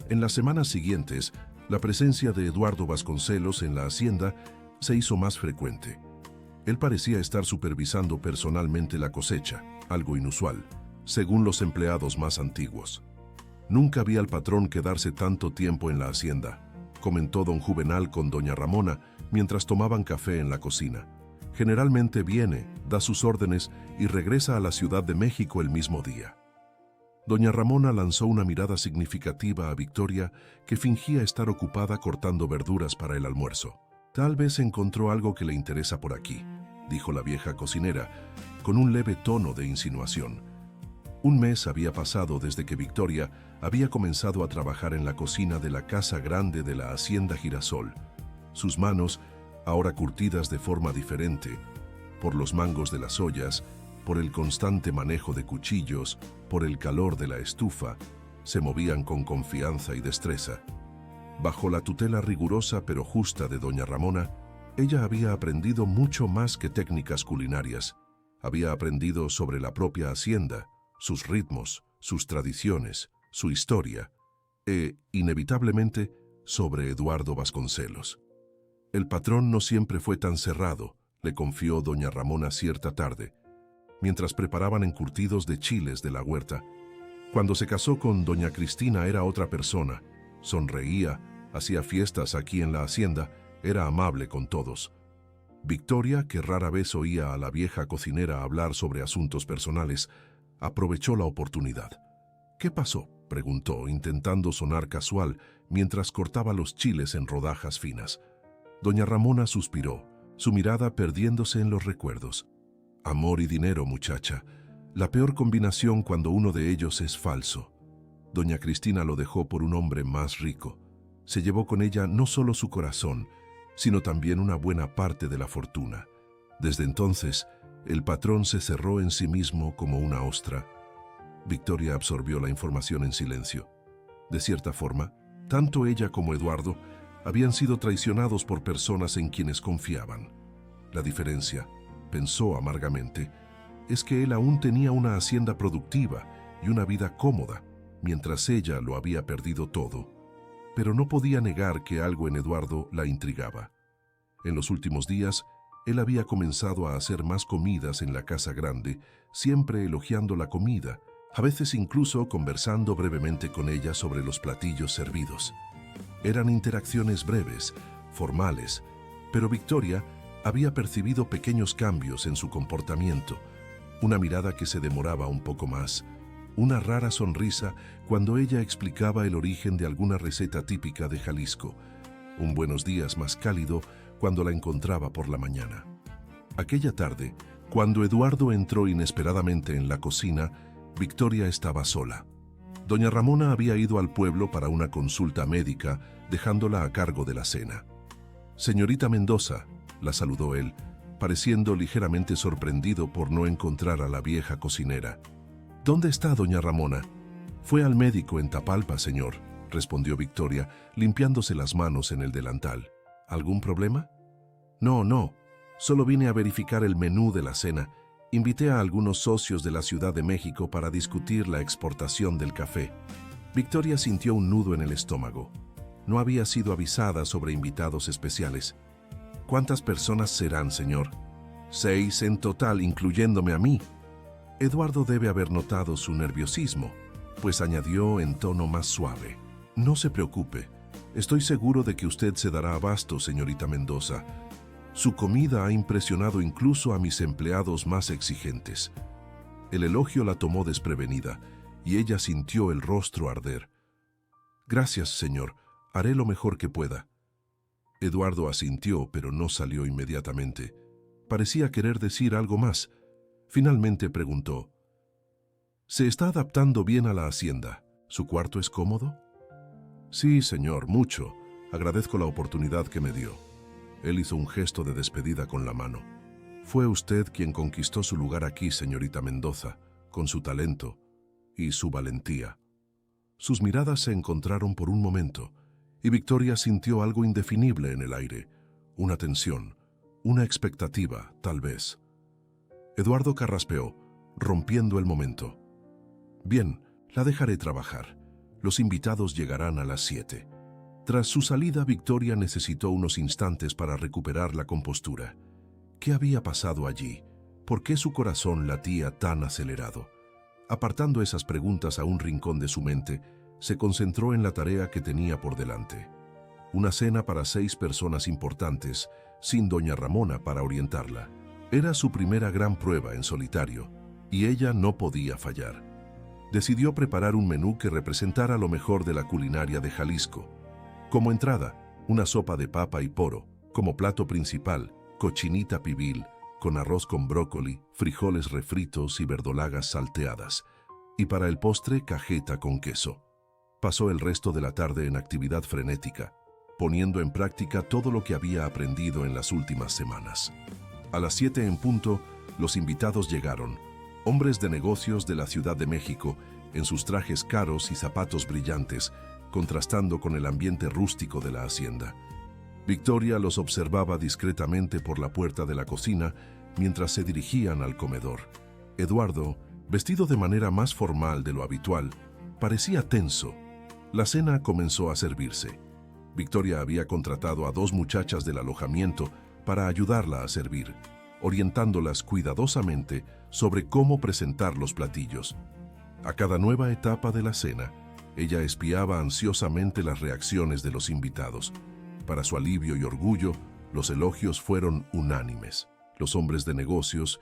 En las semanas siguientes, la presencia de Eduardo Vasconcelos en la hacienda se hizo más frecuente. Él parecía estar supervisando personalmente la cosecha, algo inusual, según los empleados más antiguos. Nunca vi al patrón quedarse tanto tiempo en la hacienda, comentó don Juvenal con doña Ramona mientras tomaban café en la cocina. Generalmente viene, da sus órdenes y regresa a la Ciudad de México el mismo día. Doña Ramona lanzó una mirada significativa a Victoria, que fingía estar ocupada cortando verduras para el almuerzo. Tal vez encontró algo que le interesa por aquí, dijo la vieja cocinera, con un leve tono de insinuación. Un mes había pasado desde que Victoria había comenzado a trabajar en la cocina de la casa grande de la hacienda Girasol. Sus manos, ahora curtidas de forma diferente, por los mangos de las ollas, por el constante manejo de cuchillos, por el calor de la estufa, se movían con confianza y destreza. Bajo la tutela rigurosa pero justa de doña Ramona, ella había aprendido mucho más que técnicas culinarias. Había aprendido sobre la propia hacienda, sus ritmos, sus tradiciones, su historia, e, inevitablemente, sobre Eduardo Vasconcelos. El patrón no siempre fue tan cerrado, le confió doña Ramona cierta tarde, mientras preparaban encurtidos de chiles de la huerta. Cuando se casó con doña Cristina era otra persona. Sonreía, hacía fiestas aquí en la hacienda, era amable con todos. Victoria, que rara vez oía a la vieja cocinera hablar sobre asuntos personales, aprovechó la oportunidad. ¿Qué pasó?, preguntó, intentando sonar casual, mientras cortaba los chiles en rodajas finas. Doña Ramona suspiró, su mirada perdiéndose en los recuerdos. Amor y dinero, muchacha. La peor combinación cuando uno de ellos es falso. Doña Cristina lo dejó por un hombre más rico. Se llevó con ella no solo su corazón, sino también una buena parte de la fortuna. Desde entonces, el patrón se cerró en sí mismo como una ostra. Victoria absorbió la información en silencio. De cierta forma, tanto ella como Eduardo habían sido traicionados por personas en quienes confiaban. La diferencia, pensó amargamente, es que él aún tenía una hacienda productiva y una vida cómoda, mientras ella lo había perdido todo. Pero no podía negar que algo en Eduardo la intrigaba. En los últimos días, él había comenzado a hacer más comidas en la casa grande, siempre elogiando la comida, a veces incluso conversando brevemente con ella sobre los platillos servidos. Eran interacciones breves, formales, pero Victoria había percibido pequeños cambios en su comportamiento, una mirada que se demoraba un poco más, una rara sonrisa cuando ella explicaba el origen de alguna receta típica de Jalisco, un buenos días más cálido cuando la encontraba por la mañana. Aquella tarde, cuando Eduardo entró inesperadamente en la cocina, Victoria estaba sola. Doña Ramona había ido al pueblo para una consulta médica, dejándola a cargo de la cena. «Señorita Mendoza», la saludó él, pareciendo ligeramente sorprendido por no encontrar a la vieja cocinera. «¿Dónde está doña Ramona?» «Fue al médico en Tapalpa, señor», respondió Victoria, limpiándose las manos en el delantal. «¿Algún problema?» No, solo vine a verificar el menú de la cena. Invité a algunos socios de la Ciudad de México para discutir la exportación del café». Victoria sintió un nudo en el estómago. No había sido avisada sobre invitados especiales. «¿Cuántas personas serán, señor?» «6 en total, incluyéndome a mí». Eduardo debe haber notado su nerviosismo, pues añadió en tono más suave: «No se preocupe, estoy seguro de que usted se dará abasto, señorita Mendoza. Su comida ha impresionado incluso a mis empleados más exigentes». El elogio la tomó desprevenida y ella sintió el rostro arder. «Gracias, señor. Haré lo mejor que pueda. Eduardo asintió, pero no salió inmediatamente. Parecía querer decir algo más. Finalmente preguntó: ¿Se está adaptando bien a la hacienda? ¿Su cuarto es cómodo? Sí, señor, mucho. Agradezco la oportunidad que me dio. Él hizo un gesto de despedida con la mano. Fue usted quien conquistó su lugar aquí, señorita Mendoza, con su talento y su valentía. Sus miradas se encontraron por un momento, y Victoria sintió algo indefinible en el aire, una tensión, una expectativa, tal vez. Eduardo carraspeó, rompiendo el momento. Bien, la dejaré trabajar. Los invitados llegarán a las 7. Tras su salida, Victoria necesitó unos instantes para recuperar la compostura. ¿Qué había pasado allí? ¿Por qué su corazón latía tan acelerado? Apartando esas preguntas a un rincón de su mente, se concentró en la tarea que tenía por delante. Una cena para 6 personas importantes, sin doña Ramona para orientarla. Era su primera gran prueba en solitario, y ella no podía fallar. Decidió preparar un menú que representara lo mejor de la culinaria de Jalisco. Como entrada, una sopa de papa y poro. Como plato principal, cochinita pibil, con arroz con brócoli, frijoles refritos y verdolagas salteadas. Y para el postre, cajeta con queso. Pasó el resto de la tarde en actividad frenética, poniendo en práctica todo lo que había aprendido en las últimas semanas. A las 7 en punto, los invitados llegaron, hombres de negocios de la Ciudad de México, en sus trajes caros y zapatos brillantes, contrastando con el ambiente rústico de la hacienda. Victoria los observaba discretamente por la puerta de la cocina mientras se dirigían al comedor. Eduardo, vestido de manera más formal de lo habitual, parecía tenso. La cena comenzó a servirse. Victoria había contratado a 2 muchachas del alojamiento para ayudarla a servir, orientándolas cuidadosamente sobre cómo presentar los platillos. A cada nueva etapa de la cena, ella espiaba ansiosamente las reacciones de los invitados. Para su alivio y orgullo, los elogios fueron unánimes. Los hombres de negocios,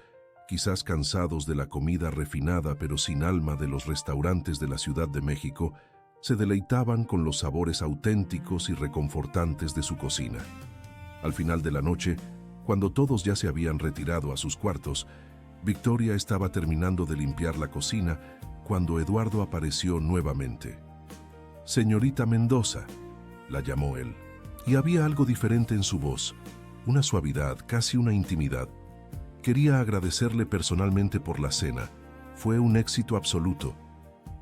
quizás cansados de la comida refinada pero sin alma de los restaurantes de la Ciudad de México, se deleitaban con los sabores auténticos y reconfortantes de su cocina. Al final de la noche, cuando todos ya se habían retirado a sus cuartos, Victoria estaba terminando de limpiar la cocina cuando Eduardo apareció nuevamente. «Señorita Mendoza», la llamó él, y había algo diferente en su voz, una suavidad, casi una intimidad. «Quería agradecerle personalmente por la cena. Fue un éxito absoluto».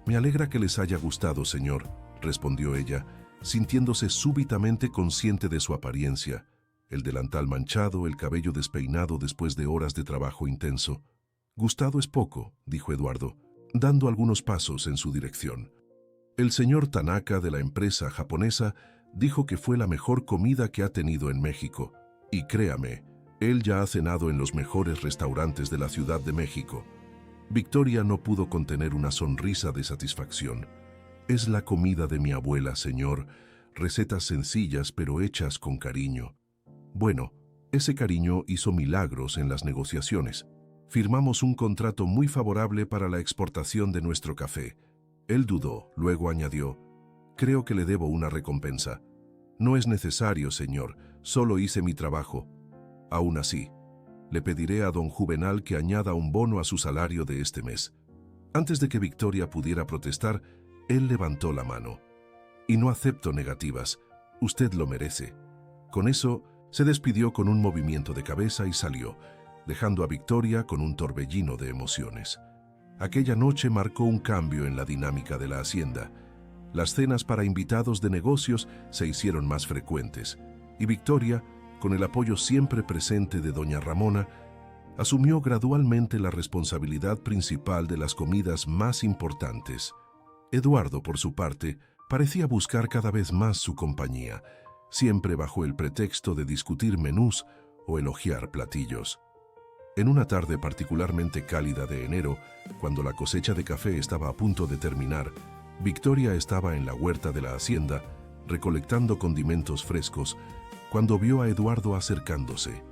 «Me alegra que les haya gustado, señor», respondió ella, sintiéndose súbitamente consciente de su apariencia, el delantal manchado, el cabello despeinado después de horas de trabajo intenso. «Gustado es poco», dijo Eduardo, dando algunos pasos en su dirección. «El señor Tanaka de la empresa japonesa dijo que fue la mejor comida que ha tenido en México. Y créame, él ya ha cenado en los mejores restaurantes de la Ciudad de México». Victoria no pudo contener una sonrisa de satisfacción. «Es la comida de mi abuela, señor. Recetas sencillas pero hechas con cariño». Bueno, ese cariño hizo milagros en las negociaciones. Firmamos un contrato muy favorable para la exportación de nuestro café. Él dudó, luego añadió: «Creo que le debo una recompensa». «No es necesario, señor. Solo hice mi trabajo». «Aún así, le pediré a don Juvenal que añada un bono a su salario de este mes». Antes de que Victoria pudiera protestar, él levantó la mano. «Y no acepto negativas. Usted lo merece». Con eso, se despidió con un movimiento de cabeza y salió, dejando a Victoria con un torbellino de emociones. Aquella noche marcó un cambio en la dinámica de la hacienda. Las cenas para invitados de negocios se hicieron más frecuentes, y Victoria, con el apoyo siempre presente de doña Ramona, asumió gradualmente la responsabilidad principal de las comidas más importantes. Eduardo, por su parte, parecía buscar cada vez más su compañía, siempre bajo el pretexto de discutir menús o elogiar platillos. En una tarde particularmente cálida de enero, cuando la cosecha de café estaba a punto de terminar, Victoria estaba en la huerta de la hacienda, recolectando condimentos frescos, cuando vio a Eduardo acercándose.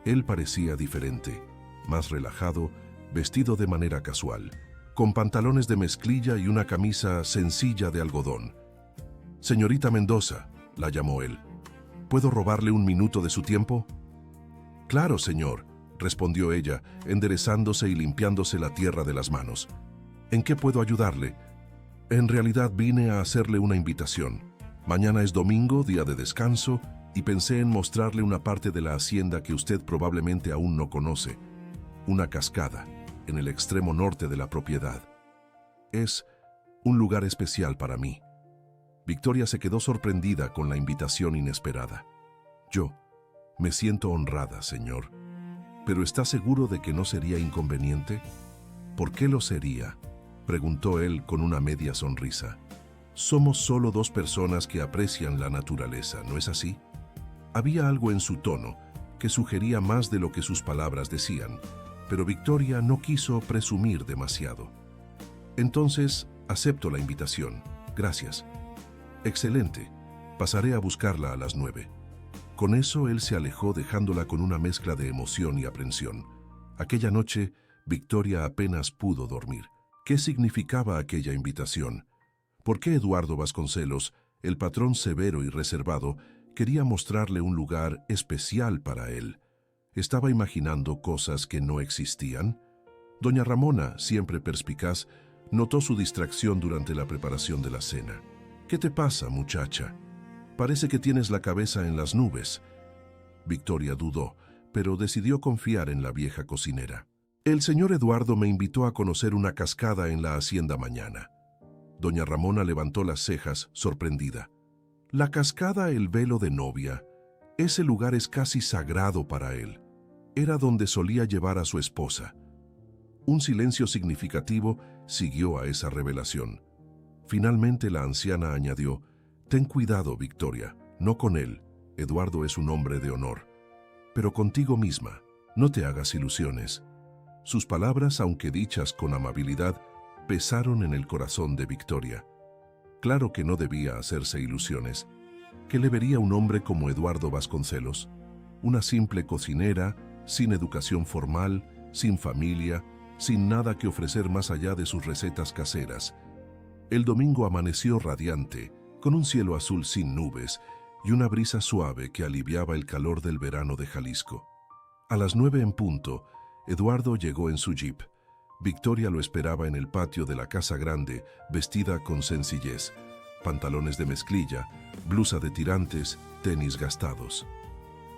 Él parecía diferente, más relajado, vestido de manera casual, con pantalones de mezclilla y una camisa sencilla de algodón. «Señorita Mendoza», la llamó él. ¿Puedo robarle un minuto de su tiempo? Claro, señor, respondió ella, enderezándose y limpiándose la tierra de las manos. ¿En qué puedo ayudarle? En realidad vine a hacerle una invitación. Mañana es domingo, día de descanso, y pensé en mostrarle una parte de la hacienda que usted probablemente aún no conoce. Una cascada, en el extremo norte de la propiedad. Es un lugar especial para mí. Victoria se quedó sorprendida con la invitación inesperada. Yo me siento honrada, señor. ¿Pero está seguro de que no sería inconveniente? ¿Por qué lo sería?, preguntó él con una media sonrisa. Somos solo dos personas que aprecian la naturaleza, ¿no es así? Había algo en su tono que sugería más de lo que sus palabras decían, pero Victoria no quiso presumir demasiado. Entonces, acepto la invitación. Gracias. Excelente. Pasaré a buscarla a las 9. Con eso él se alejó dejándola con una mezcla de emoción y aprensión. Aquella noche, Victoria apenas pudo dormir. ¿Qué significaba aquella invitación? ¿Por qué Eduardo Vasconcelos, el patrón severo y reservado, quería mostrarle un lugar especial para él? ¿Estaba imaginando cosas que no existían? Doña Ramona, siempre perspicaz, notó su distracción durante la preparación de la cena. ¿Qué te pasa, muchacha? Parece que tienes la cabeza en las nubes. Victoria dudó, pero decidió confiar en la vieja cocinera. El señor Eduardo me invitó a conocer una cascada en la hacienda mañana. Doña Ramona levantó las cejas, sorprendida. La cascada El Velo de Novia. Ese lugar es casi sagrado para él. Era donde solía llevar a su esposa. Un silencio significativo siguió a esa revelación. Finalmente la anciana añadió: «Ten cuidado, Victoria, no con él. Eduardo es un hombre de honor. Pero contigo misma, no te hagas ilusiones». Sus palabras, aunque dichas con amabilidad, pesaron en el corazón de Victoria. Claro que no debía hacerse ilusiones. ¿Qué le vería un hombre como Eduardo Vasconcelos? Una simple cocinera, sin educación formal, sin familia, sin nada que ofrecer más allá de sus recetas caseras. El domingo amaneció radiante, con un cielo azul sin nubes y una brisa suave que aliviaba el calor del verano de Jalisco. A las 9 en punto, Eduardo llegó en su jeep. Victoria lo esperaba en el patio de la casa grande, vestida con sencillez, pantalones de mezclilla, blusa de tirantes, tenis gastados.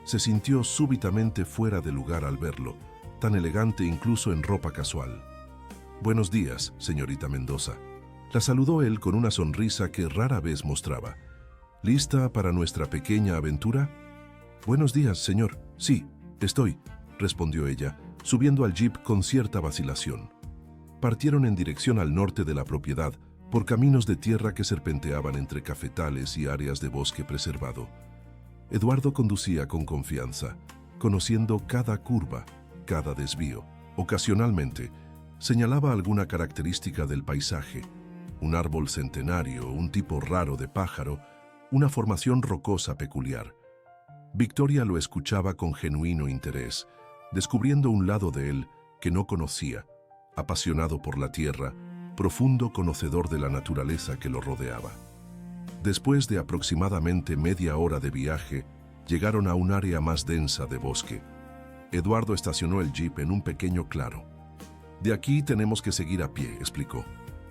Se sintió súbitamente fuera de lugar al verlo, tan elegante incluso en ropa casual. «Buenos días, señorita Mendoza». La saludó él con una sonrisa que rara vez mostraba. «¿Lista para nuestra pequeña aventura?» «Buenos días, señor. Sí, estoy», respondió ella, subiendo al jeep con cierta vacilación. Partieron en dirección al norte de la propiedad, por caminos de tierra que serpenteaban entre cafetales y áreas de bosque preservado. Eduardo conducía con confianza, conociendo cada curva, cada desvío. Ocasionalmente, señalaba alguna característica del paisaje: un árbol centenario, un tipo raro de pájaro, una formación rocosa peculiar. Victoria lo escuchaba con genuino interés, descubriendo un lado de él que no conocía, apasionado por la tierra, profundo conocedor de la naturaleza que lo rodeaba. Después de aproximadamente media hora de viaje, llegaron a un área más densa de bosque. Eduardo estacionó el jeep en un pequeño claro. «De aquí tenemos que seguir a pie», explicó.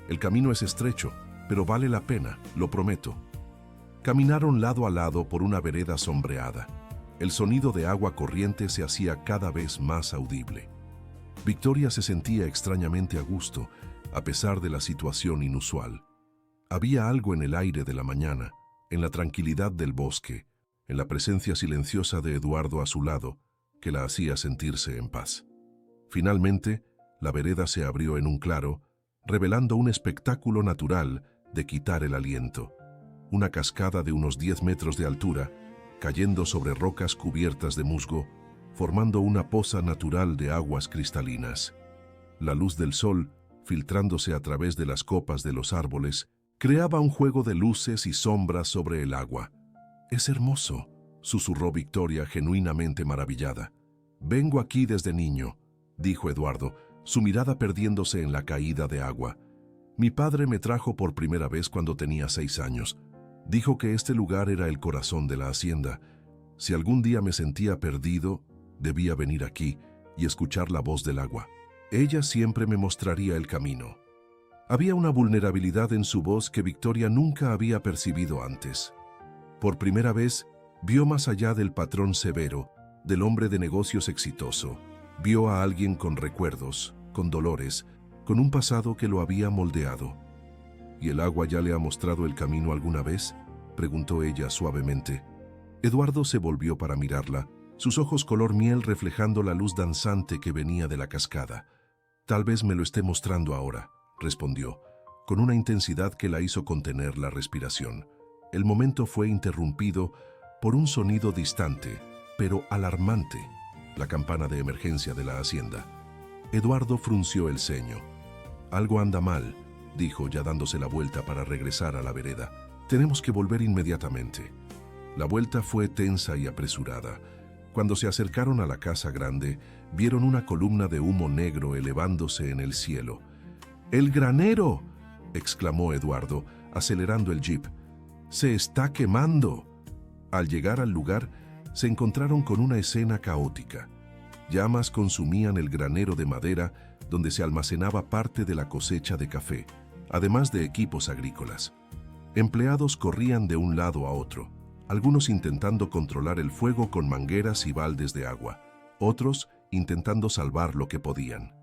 «El camino es estrecho, pero vale la pena, lo prometo». Caminaron lado a lado por una vereda sombreada. El sonido de agua corriente se hacía cada vez más audible. Victoria se sentía extrañamente a gusto, a pesar de la situación inusual. Había algo en el aire de la mañana, en la tranquilidad del bosque, en la presencia silenciosa de Eduardo a su lado, que la hacía sentirse en paz. Finalmente, la vereda se abrió en un claro, revelando un espectáculo natural de quitar el aliento. Una cascada de unos 10 metros de altura, cayendo sobre rocas cubiertas de musgo, formando una poza natural de aguas cristalinas. La luz del sol, filtrándose a través de las copas de los árboles, creaba un juego de luces y sombras sobre el agua. «Es hermoso», susurró Victoria, genuinamente maravillada. «Vengo aquí desde niño», dijo Eduardo, su mirada perdiéndose en la caída de agua. «Mi padre me trajo por primera vez cuando tenía 6 años. Dijo que este lugar era el corazón de la hacienda. Si algún día me sentía perdido, debía venir aquí y escuchar la voz del agua. Ella siempre me mostraría el camino. Había una vulnerabilidad en su voz que Victoria nunca había percibido antes. Por primera vez, vio más allá del patrón severo, del hombre de negocios exitoso. Vio a alguien con recuerdos, con dolores, con un pasado que lo había moldeado. ¿Y el agua ya le ha mostrado el camino alguna vez?, preguntó ella suavemente. Eduardo se volvió para mirarla, sus ojos color miel reflejando la luz danzante que venía de la cascada. Tal vez me lo esté mostrando ahora, respondió, con una intensidad que la hizo contener la respiración. El momento fue interrumpido por un sonido distante, pero alarmante, la campana de emergencia de la hacienda. Eduardo frunció el ceño. Algo anda mal, dijo ya dándose la vuelta para regresar a la vereda. Tenemos que volver inmediatamente. La vuelta fue tensa y apresurada. Cuando se acercaron a la casa grande, vieron una columna de humo negro elevándose en el cielo. ¡El granero!, exclamó Eduardo, acelerando el jeep. ¡Se está quemando! Al llegar al lugar, se encontraron con una escena caótica. Llamas consumían el granero de madera donde se almacenaba parte de la cosecha de café, además de equipos agrícolas. Empleados corrían de un lado a otro, algunos intentando controlar el fuego con mangueras y baldes de agua, otros intentando salvar lo que podían.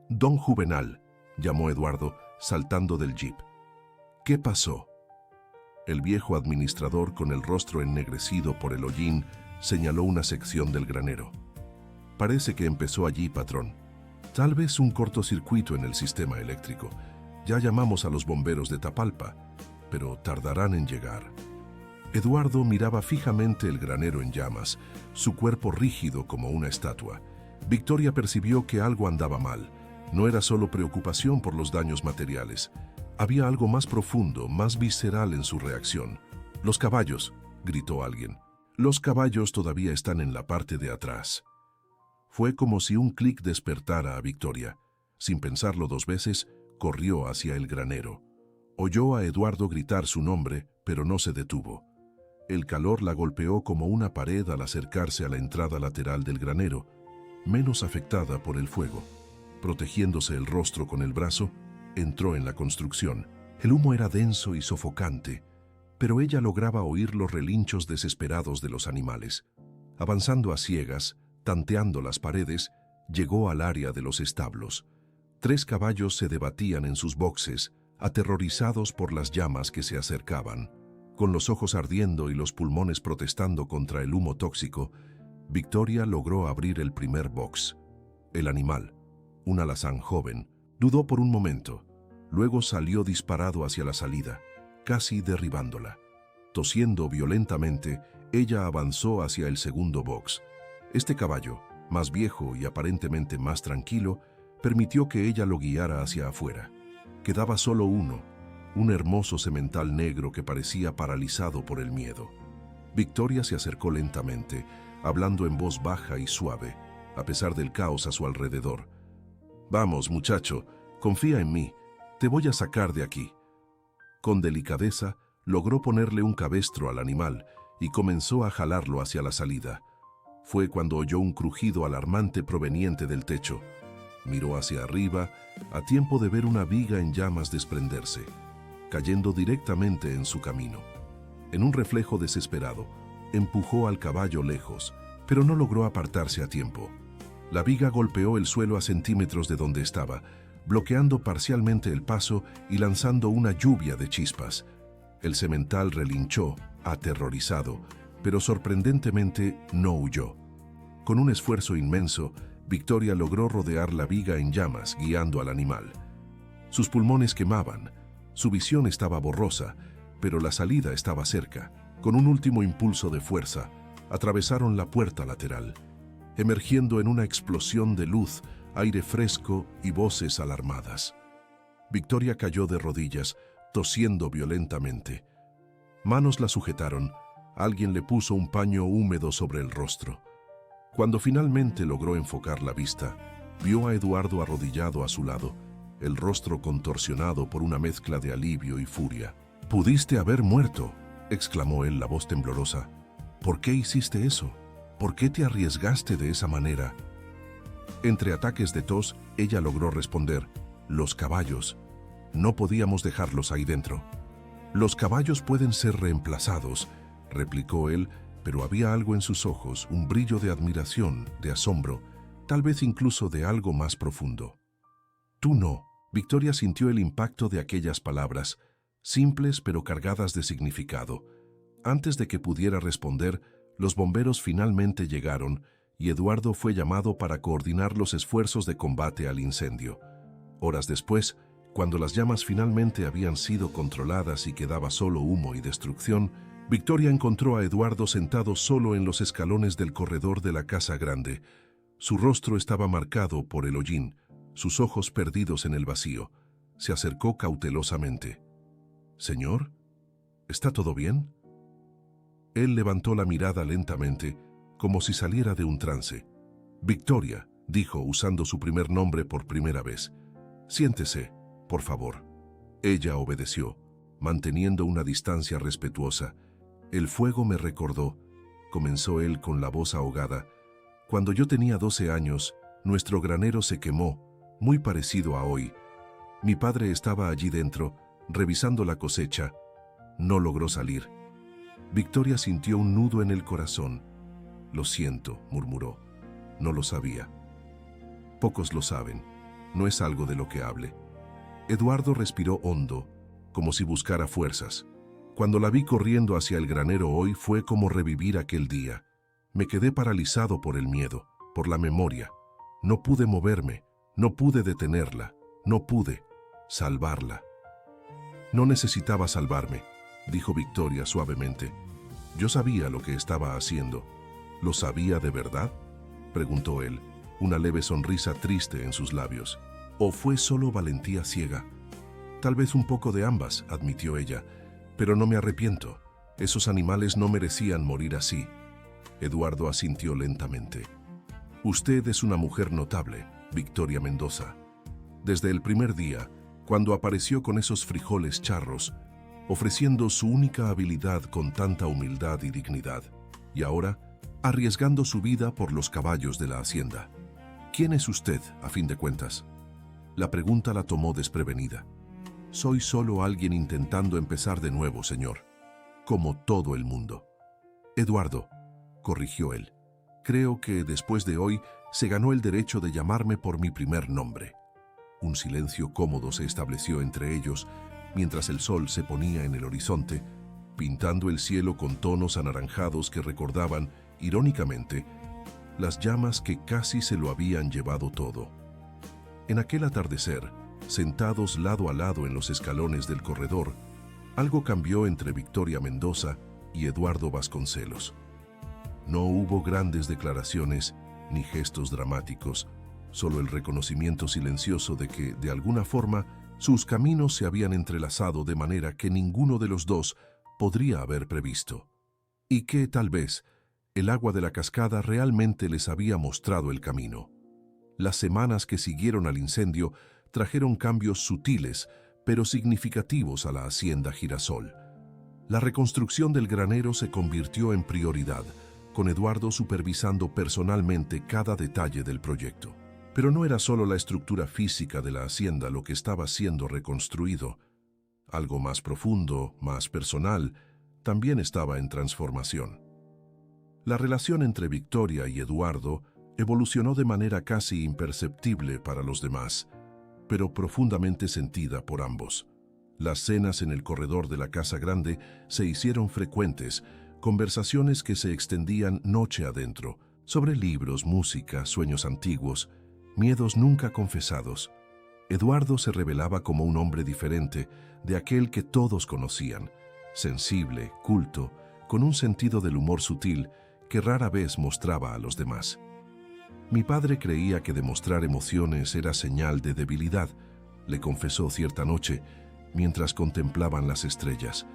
«Don Juvenal», llamó Eduardo, saltando del jeep. «¿Qué pasó?». El viejo administrador, con el rostro ennegrecido por el hollín, señaló una sección del granero. «Parece que empezó allí, patrón. Tal vez un cortocircuito en el sistema eléctrico. Ya llamamos a los bomberos de Tapalpa, pero tardarán en llegar». Eduardo miraba fijamente el granero en llamas, su cuerpo rígido como una estatua. Victoria percibió que algo andaba mal. No era solo preocupación por los daños materiales. Había algo más profundo, más visceral en su reacción. «Los caballos», gritó alguien. «Los caballos todavía están en la parte de atrás». Fue como si un clic despertara a Victoria. Sin pensarlo dos veces, corrió hacia el granero. Oyó a Eduardo gritar su nombre, pero no se detuvo. El calor la golpeó como una pared al acercarse a la entrada lateral del granero, menos afectada por el fuego. Protegiéndose el rostro con el brazo, entró en la construcción. El humo era denso y sofocante, pero ella lograba oír los relinchos desesperados de los animales. Avanzando a ciegas, tanteando las paredes, llegó al área de los establos. 3 caballos se debatían en sus boxes, aterrorizados por las llamas que se acercaban. Con los ojos ardiendo y los pulmones protestando contra el humo tóxico, Victoria logró abrir el primer box. El animal, un alazán joven, dudó por un momento. Luego salió disparado hacia la salida, casi derribándola. Tosiendo violentamente, ella avanzó hacia el segundo box. Este caballo, más viejo y aparentemente más tranquilo, permitió que ella lo guiara hacia afuera. Quedaba solo uno, un hermoso semental negro que parecía paralizado por el miedo. Victoria se acercó lentamente, hablando en voz baja y suave, a pesar del caos a su alrededor. «Vamos, muchacho, confía en mí, te voy a sacar de aquí». Con delicadeza, logró ponerle un cabestro al animal y comenzó a jalarlo hacia la salida. Fue cuando oyó un crujido alarmante proveniente del techo. Miró hacia arriba, a tiempo de ver una viga en llamas desprenderse, cayendo directamente en su camino. En un reflejo desesperado, empujó al caballo lejos, pero no logró apartarse a tiempo. La viga golpeó el suelo a centímetros de donde estaba, bloqueando parcialmente el paso y lanzando una lluvia de chispas. El semental relinchó, aterrorizado, pero sorprendentemente no huyó. Con un esfuerzo inmenso, Victoria logró rodear la viga en llamas, guiando al animal. Sus pulmones quemaban, su visión estaba borrosa, pero la salida estaba cerca. Con un último impulso de fuerza, atravesaron la puerta lateral, emergiendo en una explosión de luz, aire fresco y voces alarmadas. Victoria cayó de rodillas, tosiendo violentamente. Manos la sujetaron, alguien le puso un paño húmedo sobre el rostro. Cuando finalmente logró enfocar la vista, vio a Eduardo arrodillado a su lado, el rostro contorsionado por una mezcla de alivio y furia. «Pudiste haber muerto», exclamó él, la voz temblorosa. ¿Por qué hiciste eso? ¿Por qué te arriesgaste de esa manera? Entre ataques de tos, ella logró responder: los caballos. No podíamos dejarlos ahí dentro. Los caballos pueden ser reemplazados, replicó él, pero había algo en sus ojos, un brillo de admiración, de asombro, tal vez incluso de algo más profundo. Tú no. Victoria sintió el impacto de aquellas palabras, simples pero cargadas de significado. Antes de que pudiera responder, los bomberos finalmente llegaron y Eduardo fue llamado para coordinar los esfuerzos de combate al incendio. Horas después, cuando las llamas finalmente habían sido controladas y quedaba solo humo y destrucción, Victoria encontró a Eduardo sentado solo en los escalones del corredor de la casa grande. Su rostro estaba marcado por el hollín, sus ojos perdidos en el vacío. Se acercó cautelosamente. «Señor, ¿está todo bien?» Él levantó la mirada lentamente, como si saliera de un trance. «Victoria», dijo, usando su primer nombre por primera vez. «Siéntese, por favor». Ella obedeció, manteniendo una distancia respetuosa. «El fuego me recordó», comenzó él con la voz ahogada. «Cuando yo tenía 12 años, nuestro granero se quemó, muy parecido a hoy. Mi padre estaba allí dentro, revisando la cosecha. No logró salir». Victoria sintió un nudo en el corazón. «Lo siento», murmuró. «No lo sabía». «Pocos lo saben. No es algo de lo que hable». Eduardo respiró hondo, como si buscara fuerzas. «Cuando la vi corriendo hacia el granero hoy fue como revivir aquel día. Me quedé paralizado por el miedo, por la memoria. No pude moverme, no pude detenerla, no pude salvarla». «No necesitaba salvarme», dijo Victoria suavemente. «Yo sabía lo que estaba haciendo». «¿Lo sabía de verdad?», preguntó él, una leve sonrisa triste en sus labios. «¿O fue solo valentía ciega?». «Tal vez un poco de ambas», admitió ella, «pero no me arrepiento. Esos animales no merecían morir así». Eduardo asintió lentamente. «Usted es una mujer notable, Victoria Mendoza. Desde el primer día, cuando apareció con esos frijoles charros, ofreciendo su única habilidad con tanta humildad y dignidad, y ahora, arriesgando su vida por los caballos de la hacienda. ¿Quién es usted, a fin de cuentas?». La pregunta la tomó desprevenida. «Soy solo alguien intentando empezar de nuevo, señor, como todo el mundo». «Eduardo», corrigió él, «creo que después de hoy se ganó el derecho de llamarme por mi primer nombre». Un silencio cómodo se estableció entre ellos mientras el sol se ponía en el horizonte, pintando el cielo con tonos anaranjados que recordaban, irónicamente, las llamas que casi se lo habían llevado todo. En aquel atardecer, sentados lado a lado en los escalones del corredor, algo cambió entre Victoria Mendoza y Eduardo Vasconcelos. No hubo grandes declaraciones ni gestos dramáticos, solo el reconocimiento silencioso de que, de alguna forma, sus caminos se habían entrelazado de manera que ninguno de los dos podría haber previsto. Y que, tal vez, el agua de la cascada realmente les había mostrado el camino. Las semanas que siguieron al incendio trajeron cambios sutiles, pero significativos a la hacienda Girasol. La reconstrucción del granero se convirtió en prioridad, con Eduardo supervisando personalmente cada detalle del proyecto. Pero no era solo la estructura física de la hacienda lo que estaba siendo reconstruido. Algo más profundo, más personal, también estaba en transformación. La relación entre Victoria y Eduardo evolucionó de manera casi imperceptible para los demás, pero profundamente sentida por ambos. Las cenas en el corredor de la casa grande se hicieron frecuentes, conversaciones que se extendían noche adentro, sobre libros, música, sueños antiguos, miedos nunca confesados. Eduardo se revelaba como un hombre diferente de aquel que todos conocían, sensible, culto, con un sentido del humor sutil que rara vez mostraba a los demás. «Mi padre creía que demostrar emociones era señal de debilidad», le confesó cierta noche, mientras contemplaban las estrellas.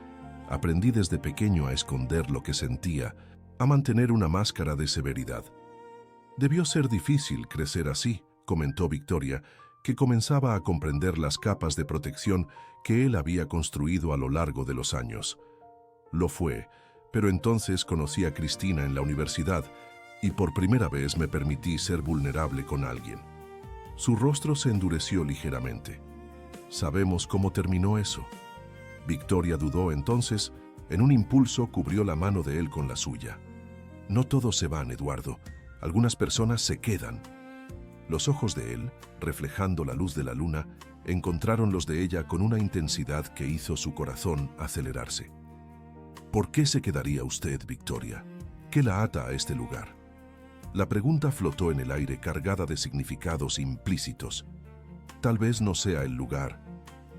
«Aprendí desde pequeño a esconder lo que sentía, a mantener una máscara de severidad». «Debió ser difícil crecer así», comentó Victoria, que comenzaba a comprender las capas de protección que él había construido a lo largo de los años. Lo fue, pero entonces conocí a Cristina en la universidad y por primera vez me permití ser vulnerable con alguien. Su rostro se endureció ligeramente. Sabemos cómo terminó eso. Victoria dudó entonces, en un impulso cubrió la mano de él con la suya. No todos se van, Eduardo. Algunas personas se quedan. Los ojos de él, reflejando la luz de la luna, encontraron los de ella con una intensidad que hizo su corazón acelerarse. ¿Por qué se quedaría usted, Victoria? ¿Qué la ata a este lugar? La pregunta flotó en el aire cargada de significados implícitos. Tal vez no sea el lugar,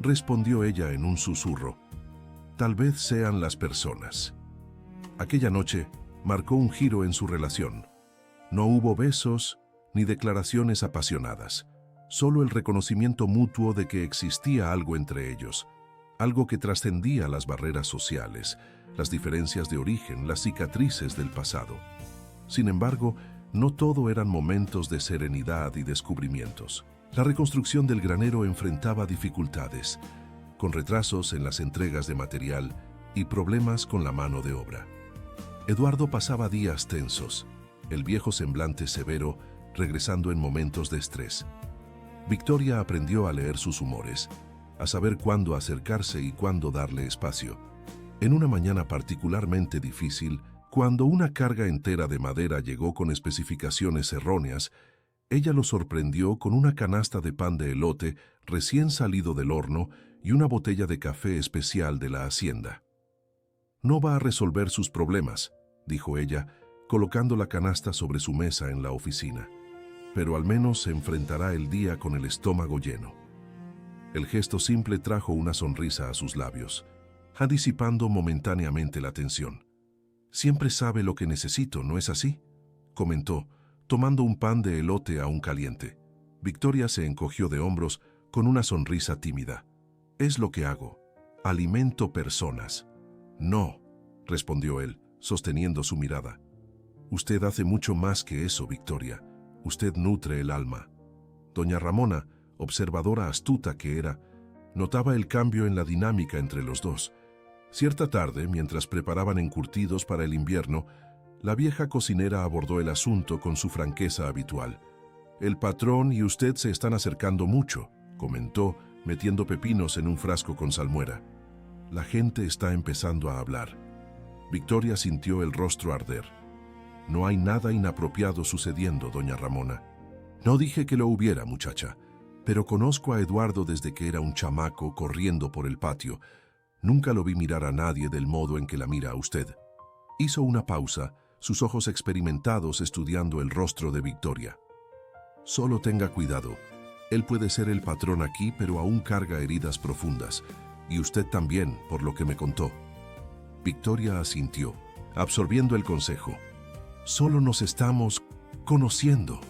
respondió ella en un susurro. Tal vez sean las personas. Aquella noche marcó un giro en su relación. No hubo besos ni declaraciones apasionadas, solo el reconocimiento mutuo de que existía algo entre ellos, algo que trascendía las barreras sociales, las diferencias de origen, las cicatrices del pasado. Sin embargo, no todo eran momentos de serenidad y descubrimientos. La reconstrucción del granero enfrentaba dificultades, con retrasos en las entregas de material y problemas con la mano de obra. Eduardo pasaba días tensos, el viejo semblante severo regresando en momentos de estrés. Victoria aprendió a leer sus humores, a saber cuándo acercarse y cuándo darle espacio. En una mañana particularmente difícil, cuando una carga entera de madera llegó con especificaciones erróneas, ella lo sorprendió con una canasta de pan de elote recién salido del horno y una botella de café especial de la hacienda. «No va a resolver sus problemas», dijo ella, colocando la canasta sobre su mesa en la oficina. «Pero al menos se enfrentará el día con el estómago lleno». El gesto simple trajo una sonrisa a sus labios, disipando momentáneamente la tensión. «Siempre sabe lo que necesito, ¿no es así?», comentó, tomando un pan de elote aún caliente. Victoria se encogió de hombros con una sonrisa tímida. «Es lo que hago. Alimento personas». «No», respondió él, sosteniendo su mirada. «Usted hace mucho más que eso, Victoria. Usted nutre el alma». Doña Ramona, observadora astuta que era, notaba el cambio en la dinámica entre los dos. Cierta tarde, mientras preparaban encurtidos para el invierno, la vieja cocinera abordó el asunto con su franqueza habitual. «El patrón y usted se están acercando mucho», comentó, metiendo pepinos en un frasco con salmuera. «La gente está empezando a hablar». Victoria sintió el rostro arder. «No hay nada inapropiado sucediendo, doña Ramona». «No dije que lo hubiera, muchacha, pero conozco a Eduardo desde que era un chamaco corriendo por el patio. Nunca lo vi mirar a nadie del modo en que la mira a usted». Hizo una pausa, sus ojos experimentados estudiando el rostro de Victoria. «Solo tenga cuidado. Él puede ser el patrón aquí, pero aún carga heridas profundas. Y usted también, por lo que me contó». Victoria asintió, absorbiendo el consejo. «Solo nos estamos conociendo»,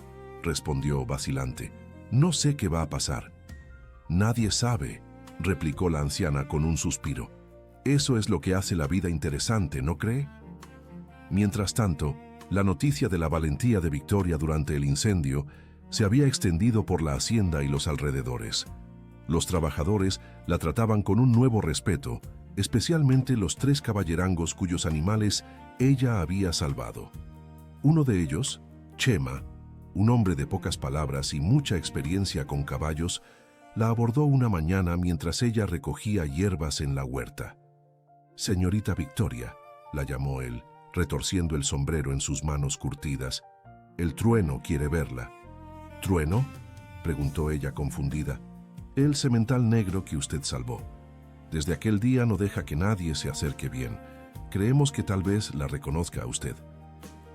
respondió vacilante. «No sé qué va a pasar». «Nadie sabe», replicó la anciana con un suspiro. «Eso es lo que hace la vida interesante, ¿no cree?». Mientras tanto, la noticia de la valentía de Victoria durante el incendio se había extendido por la hacienda y los alrededores. Los trabajadores la trataban con un nuevo respeto, especialmente los 3 caballerangos cuyos animales ella había salvado. Uno de ellos, Chema, un hombre de pocas palabras y mucha experiencia con caballos, la abordó una mañana mientras ella recogía hierbas en la huerta. «Señorita Victoria», la llamó él, retorciendo el sombrero en sus manos curtidas. «El trueno quiere verla». «¿Trueno?», preguntó ella confundida. «El semental negro que usted salvó. Desde aquel día no deja que nadie se acerque bien. Creemos que tal vez la reconozca a usted».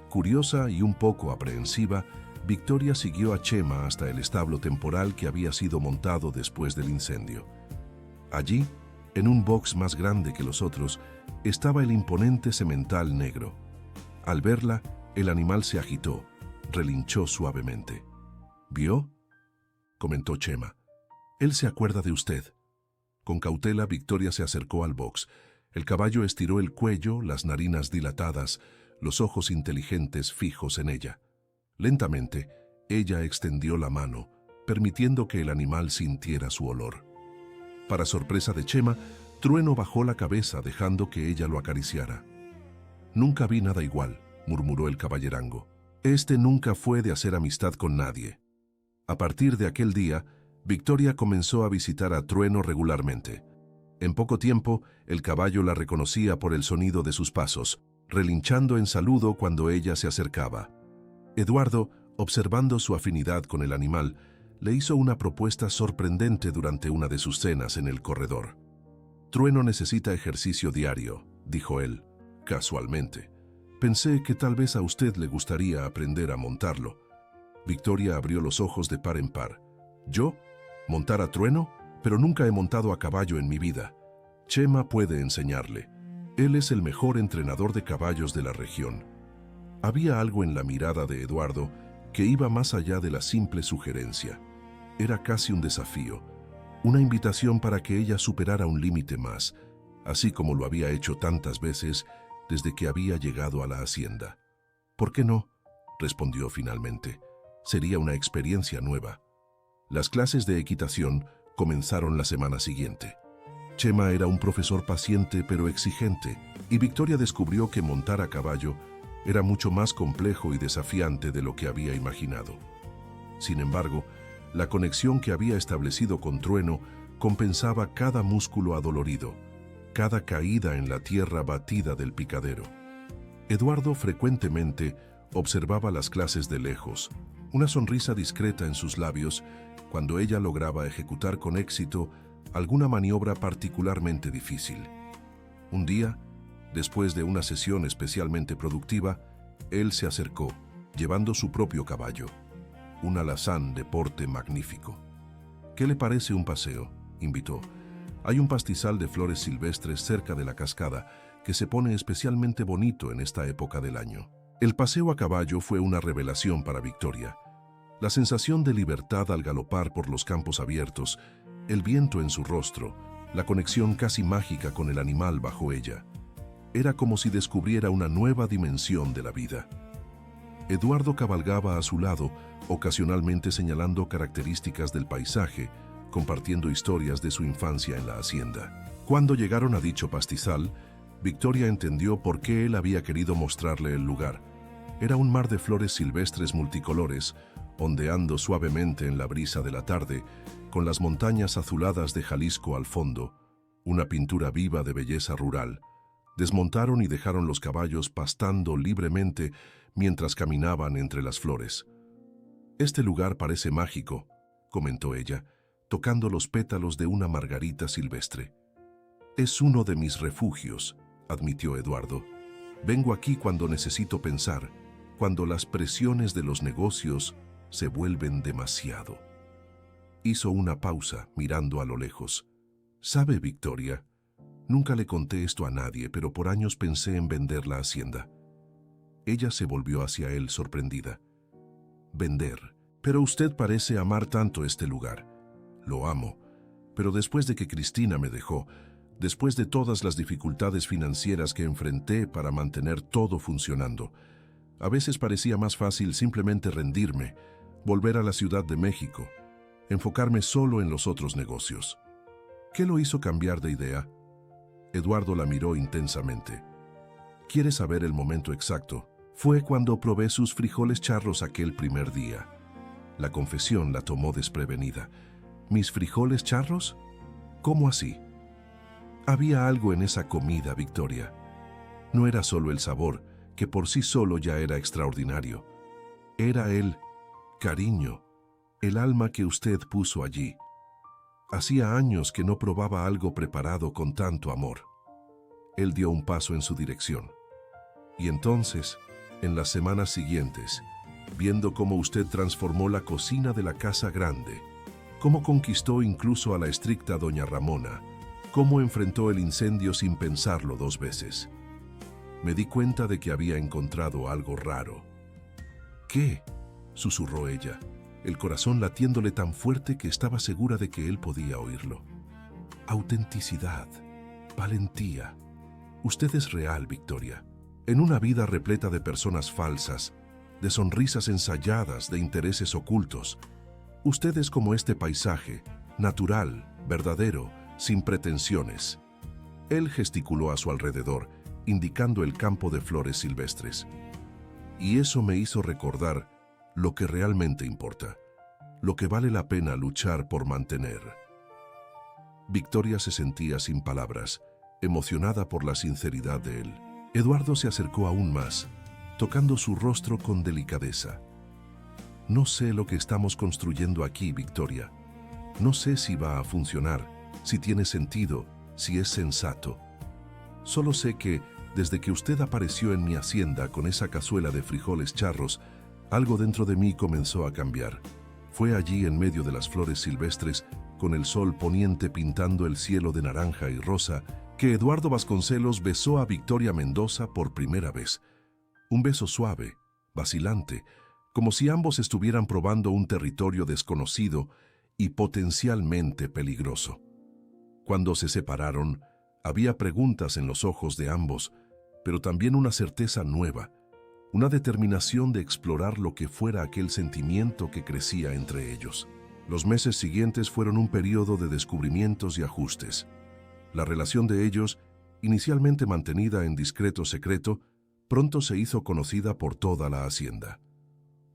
Curiosa y un poco aprehensiva, Victoria siguió a Chema hasta el establo temporal que había sido montado después del incendio. Allí, en un box más grande que los otros, estaba el imponente semental negro. Al verla, el animal se agitó, relinchó suavemente. «¿Vio?», comentó Chema. «Él se acuerda de usted». Con cautela, Victoria se acercó al box. El caballo estiró el cuello, las narinas dilatadas, los ojos inteligentes fijos en ella. Lentamente, ella extendió la mano, permitiendo que el animal sintiera su olor. Para sorpresa de Chema, Trueno bajó la cabeza dejando que ella lo acariciara. «Nunca vi nada igual», murmuró el caballerango. «Este nunca fue de hacer amistad con nadie». A partir de aquel día, Victoria comenzó a visitar a Trueno regularmente. En poco tiempo, el caballo la reconocía por el sonido de sus pasos, relinchando en saludo cuando ella se acercaba. Eduardo, observando su afinidad con el animal, le hizo una propuesta sorprendente durante una de sus cenas en el corredor. «Trueno necesita ejercicio diario», dijo él, casualmente. «Pensé que tal vez a usted le gustaría aprender a montarlo». Victoria abrió los ojos de par en par. «¿Yo? ¿Montar a Trueno? Pero nunca he montado a caballo en mi vida. Chema puede enseñarle. Él es el mejor entrenador de caballos de la región». Había algo en la mirada de Eduardo que iba más allá de la simple sugerencia. Era casi un desafío, una invitación para que ella superara un límite más, así como lo había hecho tantas veces desde que había llegado a la hacienda. «¿Por qué no?», respondió finalmente. «Sería una experiencia nueva». Las clases de equitación comenzaron la semana siguiente. Chema era un profesor paciente pero exigente, y Victoria descubrió que montar a caballo era mucho más complejo y desafiante de lo que había imaginado. Sin embargo, la conexión que había establecido con Trueno compensaba cada músculo adolorido, cada caída en la tierra batida del picadero. Eduardo frecuentemente observaba las clases de lejos, una sonrisa discreta en sus labios cuando ella lograba ejecutar con éxito alguna maniobra particularmente difícil. Un día, después de una sesión especialmente productiva, él se acercó, llevando su propio caballo, un alazán de porte magnífico. «¿Qué le parece un paseo?», invitó. «Hay un pastizal de flores silvestres cerca de la cascada que se pone especialmente bonito en esta época del año». El paseo a caballo fue una revelación para Victoria. La sensación de libertad al galopar por los campos abiertos, el viento en su rostro, la conexión casi mágica con el animal bajo ella. Era como si descubriera una nueva dimensión de la vida. Eduardo cabalgaba a su lado, ocasionalmente señalando características del paisaje, compartiendo historias de su infancia en la hacienda. Cuando llegaron a dicho pastizal, Victoria entendió por qué él había querido mostrarle el lugar. Era un mar de flores silvestres multicolores, ondeando suavemente en la brisa de la tarde, con las montañas azuladas de Jalisco al fondo, una pintura viva de belleza rural. Desmontaron y dejaron los caballos pastando libremente mientras caminaban entre las flores. «Este lugar parece mágico», comentó ella, tocando los pétalos de una margarita silvestre. «Es uno de mis refugios», admitió Eduardo. «Vengo aquí cuando necesito pensar, cuando las presiones de los negocios se vuelven demasiado». Hizo una pausa, mirando a lo lejos. «¿Sabe, Victoria? Nunca le conté esto a nadie, pero por años pensé en vender la hacienda». Ella se volvió hacia él sorprendida. «Vender. Pero usted parece amar tanto este lugar». «Lo amo. Pero después de que Cristina me dejó, después de todas las dificultades financieras que enfrenté para mantener todo funcionando, a veces parecía más fácil simplemente rendirme, volver a la Ciudad de México, enfocarme solo en los otros negocios». «¿Qué lo hizo cambiar de idea?». Eduardo la miró intensamente. «¿Quiere saber el momento exacto? Fue cuando probé sus frijoles charros aquel primer día». La confesión la tomó desprevenida. «¿Mis frijoles charros? ¿Cómo así?». Había algo en esa comida, Victoria. No era solo el sabor, que por sí solo ya era extraordinario. Era el cariño, el alma que usted puso allí. Hacía años que no probaba algo preparado con tanto amor. Él dio un paso en su dirección. «Y entonces, en las semanas siguientes, viendo cómo usted transformó la cocina de la casa grande, cómo conquistó incluso a la estricta doña Ramona, cómo enfrentó el incendio sin pensarlo 2 veces, me di cuenta de que había encontrado algo raro». «¿Qué?», susurró ella, el corazón latiéndole tan fuerte que estaba segura de que él podía oírlo. «Autenticidad, valentía. Usted es real, Victoria. En una vida repleta de personas falsas, de sonrisas ensayadas, de intereses ocultos, usted es como este paisaje, natural, verdadero, sin pretensiones. Él gesticuló a su alrededor, indicando el campo de flores silvestres. Y eso me hizo recordar lo que realmente importa, lo que vale la pena luchar por mantener. Victoria se sentía sin palabras, emocionada por la sinceridad de él. Eduardo se acercó aún más, tocando su rostro con delicadeza. No sé lo que estamos construyendo aquí, Victoria. No sé si va a funcionar, si tiene sentido, si es sensato. Solo sé que, desde que usted apareció en mi hacienda con esa cazuela de frijoles charros, algo dentro de mí comenzó a cambiar. Fue allí, en medio de las flores silvestres, con el sol poniente pintando el cielo de naranja y rosa, que Eduardo Vasconcelos besó a Victoria Mendoza por primera vez. Un beso suave, vacilante, como si ambos estuvieran probando un territorio desconocido y potencialmente peligroso. Cuando se separaron, había preguntas en los ojos de ambos, pero también una certeza nueva, una determinación de explorar lo que fuera aquel sentimiento que crecía entre ellos. Los meses siguientes fueron un periodo de descubrimientos y ajustes. La relación de ellos, inicialmente mantenida en discreto secreto, pronto se hizo conocida por toda la hacienda.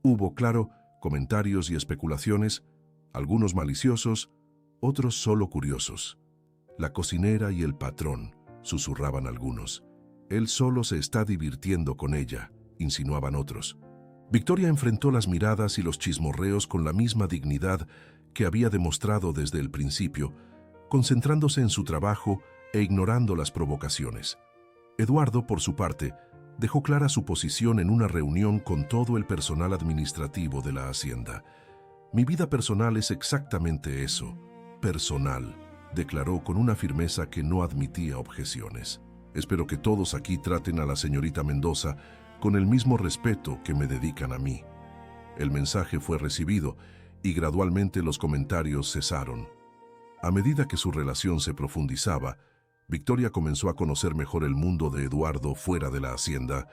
Hubo, claro, comentarios y especulaciones, algunos maliciosos, otros solo curiosos. La cocinera y el patrón, susurraban algunos. Él solo se está divirtiendo con ella, insinuaban otros. Victoria enfrentó las miradas y los chismorreos con la misma dignidad que había demostrado desde el principio, concentrándose en su trabajo e ignorando las provocaciones. Eduardo, por su parte, dejó clara su posición en una reunión con todo el personal administrativo de la hacienda. Mi vida personal es exactamente eso, personal, declaró con una firmeza que no admitía objeciones. Espero que todos aquí traten a la señorita Mendoza con el mismo respeto que me dedican a mí. El mensaje fue recibido y gradualmente los comentarios cesaron. A medida que su relación se profundizaba, Victoria comenzó a conocer mejor el mundo de Eduardo fuera de la hacienda.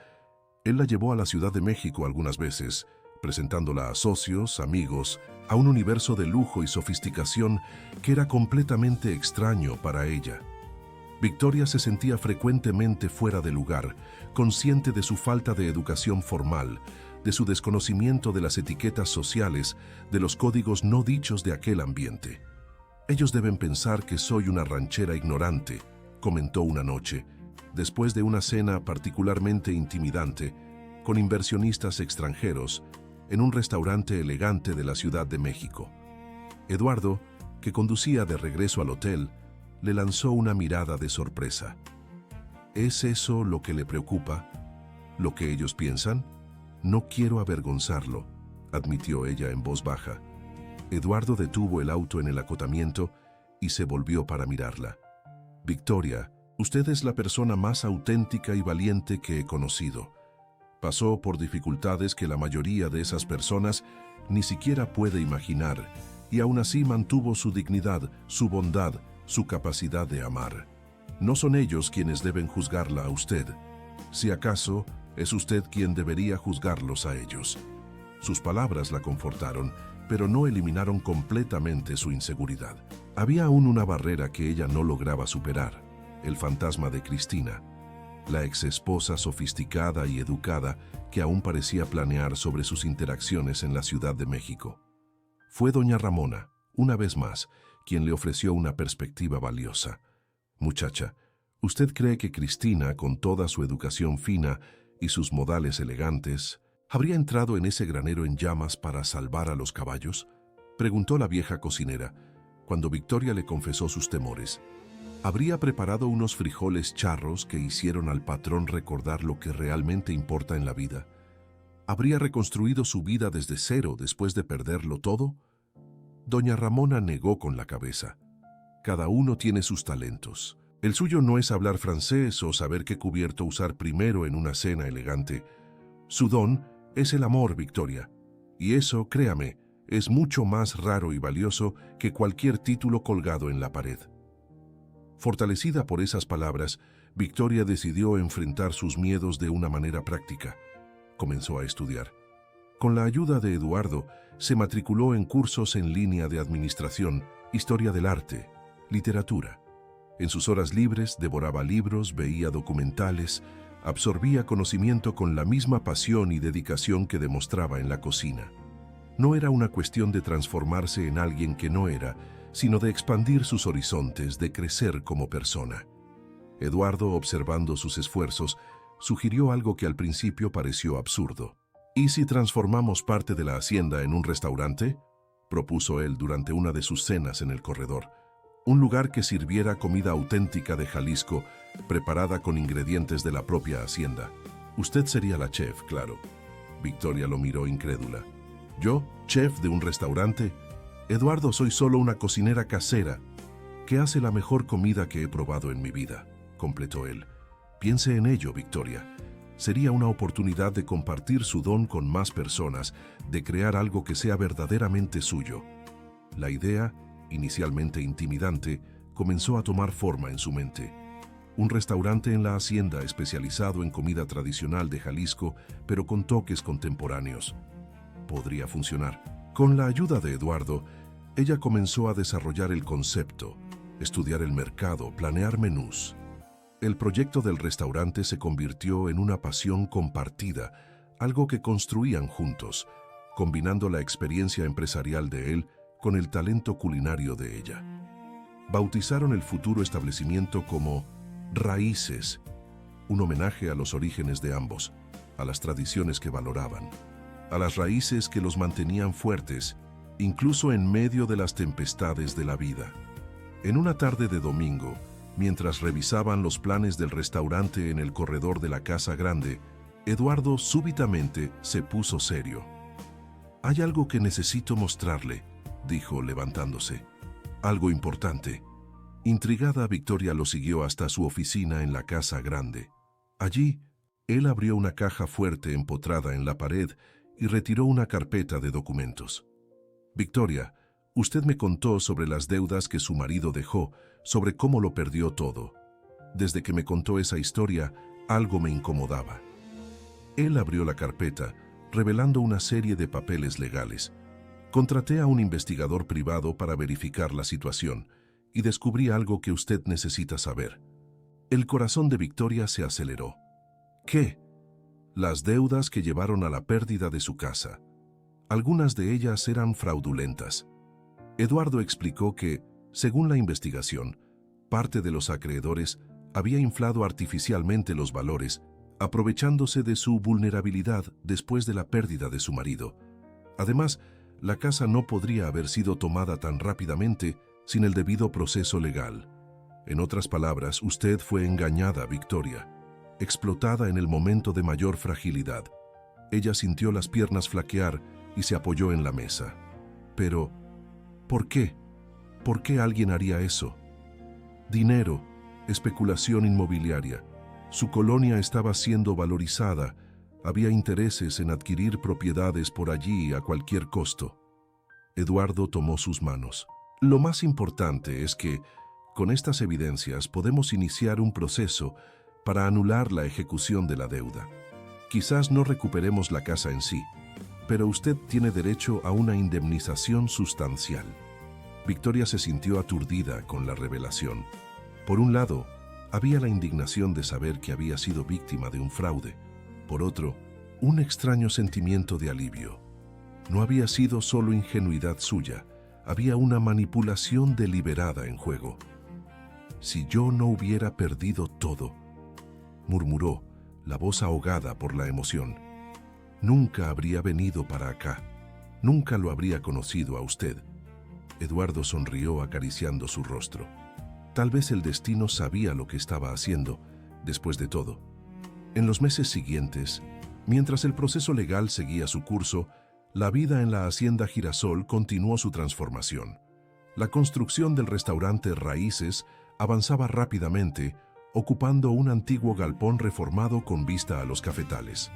Él la llevó a la Ciudad de México algunas veces, presentándola a socios, amigos, a un universo de lujo y sofisticación que era completamente extraño para ella. Victoria se sentía frecuentemente fuera de lugar, consciente de su falta de educación formal, de su desconocimiento de las etiquetas sociales, de los códigos no dichos de aquel ambiente. Ellos deben pensar que soy una ranchera ignorante, comentó una noche, después de una cena particularmente intimidante, con inversionistas extranjeros, en un restaurante elegante de la Ciudad de México. Eduardo, que conducía de regreso al hotel, le lanzó una mirada de sorpresa. ¿Es eso lo que le preocupa? ¿Lo que ellos piensan? No quiero avergonzarlo, admitió ella en voz baja. Eduardo detuvo el auto en el acotamiento y se volvió para mirarla. Victoria, usted es la persona más auténtica y valiente que he conocido. Pasó por dificultades que la mayoría de esas personas ni siquiera puede imaginar, y aún así mantuvo su dignidad, su bondad, su capacidad de amar. No son ellos quienes deben juzgarla a usted. Si acaso, es usted quien debería juzgarlos a ellos. Sus palabras la confortaron, pero no eliminaron completamente su inseguridad. Había aún una barrera que ella no lograba superar, el fantasma de Cristina, la exesposa sofisticada y educada que aún parecía planear sobre sus interacciones en la Ciudad de México. Fue doña Ramona, una vez más, quien le ofreció una perspectiva valiosa. Muchacha, ¿usted cree que Cristina, con toda su educación fina y sus modales elegantes, habría entrado en ese granero en llamas para salvar a los caballos? Preguntó la vieja cocinera, cuando Victoria le confesó sus temores. ¿Habría preparado unos frijoles charros que hicieron al patrón recordar lo que realmente importa en la vida? ¿Habría reconstruido su vida desde cero después de perderlo todo? Doña Ramona negó con la cabeza. Cada uno tiene sus talentos. El suyo no es hablar francés o saber qué cubierto usar primero en una cena elegante. Su don es el amor, Victoria. Y eso, créame, es mucho más raro y valioso que cualquier título colgado en la pared. Fortalecida por esas palabras, Victoria decidió enfrentar sus miedos de una manera práctica. Comenzó a estudiar. Con la ayuda de Eduardo, se matriculó en cursos en línea de administración, historia del arte, literatura. En sus horas libres devoraba libros, veía documentales, absorbía conocimiento con la misma pasión y dedicación que demostraba en la cocina. No era una cuestión de transformarse en alguien que no era, sino de expandir sus horizontes, de crecer como persona. Eduardo, observando sus esfuerzos, sugirió algo que al principio pareció absurdo. ¿Y si transformamos parte de la hacienda en un restaurante?, propuso él durante una de sus cenas en el corredor. Un lugar que sirviera comida auténtica de Jalisco, preparada con ingredientes de la propia hacienda. Usted sería la chef, claro. Victoria lo miró incrédula. ¿Yo, chef de un restaurante? Eduardo, soy solo una cocinera casera que hace la mejor comida que he probado en mi vida, completó él. Piense en ello, Victoria. Sería una oportunidad de compartir su don con más personas, de crear algo que sea verdaderamente suyo. La idea, inicialmente intimidante, comenzó a tomar forma en su mente. Un restaurante en la hacienda especializado en comida tradicional de Jalisco, pero con toques contemporáneos. Podría funcionar. Con la ayuda de Eduardo, ella comenzó a desarrollar el concepto, estudiar el mercado, planear menús. El proyecto del restaurante se convirtió en una pasión compartida, algo que construían juntos, combinando la experiencia empresarial de él con el talento culinario de ella. Bautizaron el futuro establecimiento como Raíces, un homenaje a los orígenes de ambos, a las tradiciones que valoraban, a las raíces que los mantenían fuertes, incluso en medio de las tempestades de la vida. En una tarde de domingo, mientras revisaban los planes del restaurante en el corredor de la Casa Grande, Eduardo súbitamente se puso serio. «Hay algo que necesito mostrarle», dijo levantándose. «Algo importante». Intrigada, Victoria lo siguió hasta su oficina en la Casa Grande. Allí, él abrió una caja fuerte empotrada en la pared y retiró una carpeta de documentos. «Victoria, usted me contó sobre las deudas que su marido dejó, sobre cómo lo perdió todo. Desde que me contó esa historia, algo me incomodaba». Él abrió la carpeta, revelando una serie de papeles legales. «Contraté a un investigador privado para verificar la situación y descubrí algo que usted necesita saber». El corazón de Victoria se aceleró. ¿Qué? Las deudas que llevaron a la pérdida de su casa. Algunas de ellas eran fraudulentas. Eduardo explicó que, según la investigación, parte de los acreedores había inflado artificialmente los valores, aprovechándose de su vulnerabilidad después de la pérdida de su marido. Además, la casa no podría haber sido tomada tan rápidamente sin el debido proceso legal. En otras palabras, usted fue engañada, Victoria, explotada en el momento de mayor fragilidad. Ella sintió las piernas flaquear y se apoyó en la mesa. Pero, ¿por qué? ¿Por qué alguien haría eso? Dinero, especulación inmobiliaria. Su colonia estaba siendo valorizada. Había intereses en adquirir propiedades por allí a cualquier costo. Eduardo tomó sus manos. Lo más importante es que, con estas evidencias, podemos iniciar un proceso para anular la ejecución de la deuda. Quizás no recuperemos la casa en sí, pero usted tiene derecho a una indemnización sustancial. Victoria se sintió aturdida con la revelación. Por un lado, había la indignación de saber que había sido víctima de un fraude. Por otro, un extraño sentimiento de alivio. No había sido solo ingenuidad suya, había una manipulación deliberada en juego. «Si yo no hubiera perdido todo», murmuró, la voz ahogada por la emoción. «Nunca habría venido para acá. Nunca lo habría conocido a usted». Eduardo sonrió acariciando su rostro. Tal vez el destino sabía lo que estaba haciendo, después de todo. En los meses siguientes, mientras el proceso legal seguía su curso, la vida en la hacienda Girasol continuó su transformación. La construcción del restaurante Raíces avanzaba rápidamente, ocupando un antiguo galpón reformado con vista a los cafetales.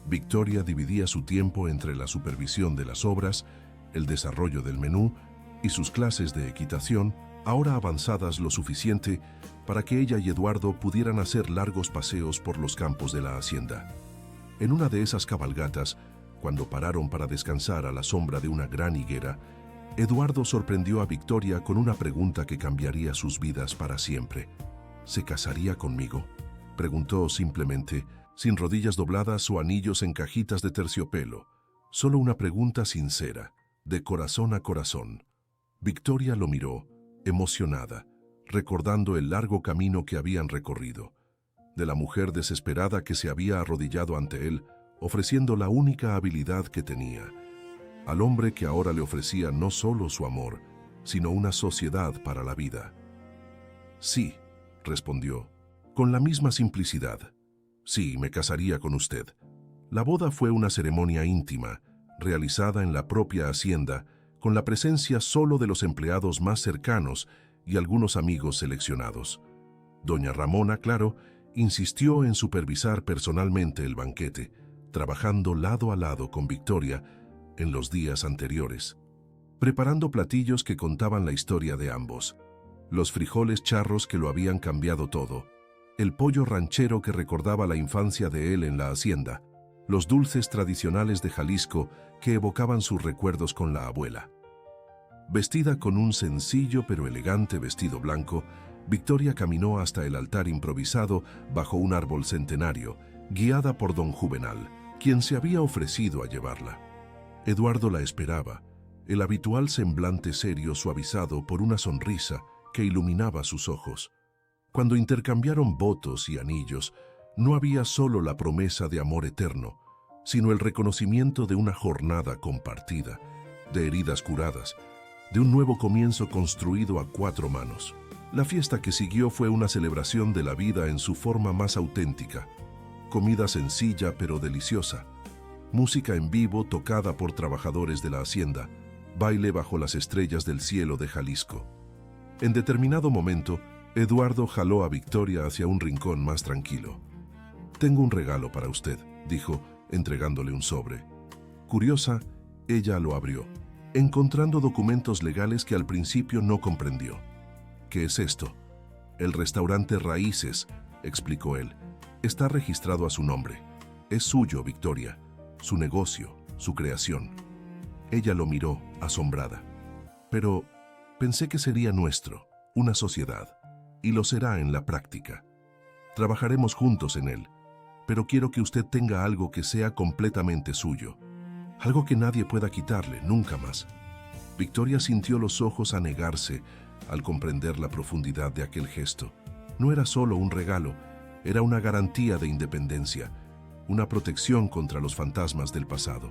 Victoria dividía su tiempo entre la supervisión de las obras, el desarrollo del menú y sus clases de equitación, ahora avanzadas lo suficiente para que ella y Eduardo pudieran hacer largos paseos por los campos de la hacienda. En una de esas cabalgatas, cuando pararon para descansar a la sombra de una gran higuera, Eduardo sorprendió a Victoria con una pregunta que cambiaría sus vidas para siempre. ¿Se casaría conmigo?, preguntó simplemente, sin rodillas dobladas o anillos en cajitas de terciopelo. Solo una pregunta sincera, de corazón a corazón. Victoria lo miró, emocionada, recordando el largo camino que habían recorrido. De la mujer desesperada que se había arrodillado ante él, ofreciendo la única habilidad que tenía, al hombre que ahora le ofrecía no solo su amor, sino una sociedad para la vida. Sí, respondió, con la misma simplicidad. Sí, me casaría con usted. La boda fue una ceremonia íntima, realizada en la propia hacienda, con la presencia solo de los empleados más cercanos y algunos amigos seleccionados. Doña Ramona, claro, insistió en supervisar personalmente el banquete, trabajando lado a lado con Victoria en los días anteriores, preparando platillos que contaban la historia de ambos. Los frijoles charros que lo habían cambiado todo, el pollo ranchero que recordaba la infancia de él en la hacienda, los dulces tradicionales de Jalisco que evocaban sus recuerdos con la abuela. Vestida con un sencillo pero elegante vestido blanco, Victoria caminó hasta el altar improvisado bajo un árbol centenario, guiada por don Juvenal, quien se había ofrecido a llevarla. Eduardo la esperaba, el habitual semblante serio suavizado por una sonrisa que iluminaba sus ojos. Cuando intercambiaron votos y anillos, no había solo la promesa de amor eterno, sino el reconocimiento de una jornada compartida, de heridas curadas, de un nuevo comienzo construido a 4 manos. La fiesta que siguió fue una celebración de la vida en su forma más auténtica. Comida sencilla pero deliciosa, música en vivo tocada por trabajadores de la hacienda, baile bajo las estrellas del cielo de Jalisco. En determinado momento, Eduardo jaló a Victoria hacia un rincón más tranquilo. «Tengo un regalo para usted», dijo, entregándole un sobre. Curiosa, ella lo abrió, encontrando documentos legales que al principio no comprendió. «¿Qué es esto?» «El restaurante Raíces», explicó él. «Está registrado a su nombre. Es suyo, Victoria. Su negocio, su creación». Ella lo miró, asombrada. «Pero pensé que sería nuestro, una sociedad, y lo será en la práctica. Trabajaremos juntos en él, pero quiero que usted tenga algo que sea completamente suyo, algo que nadie pueda quitarle, nunca más». Victoria sintió los ojos anegarse al comprender la profundidad de aquel gesto. No era solo un regalo, era una garantía de independencia, una protección contra los fantasmas del pasado.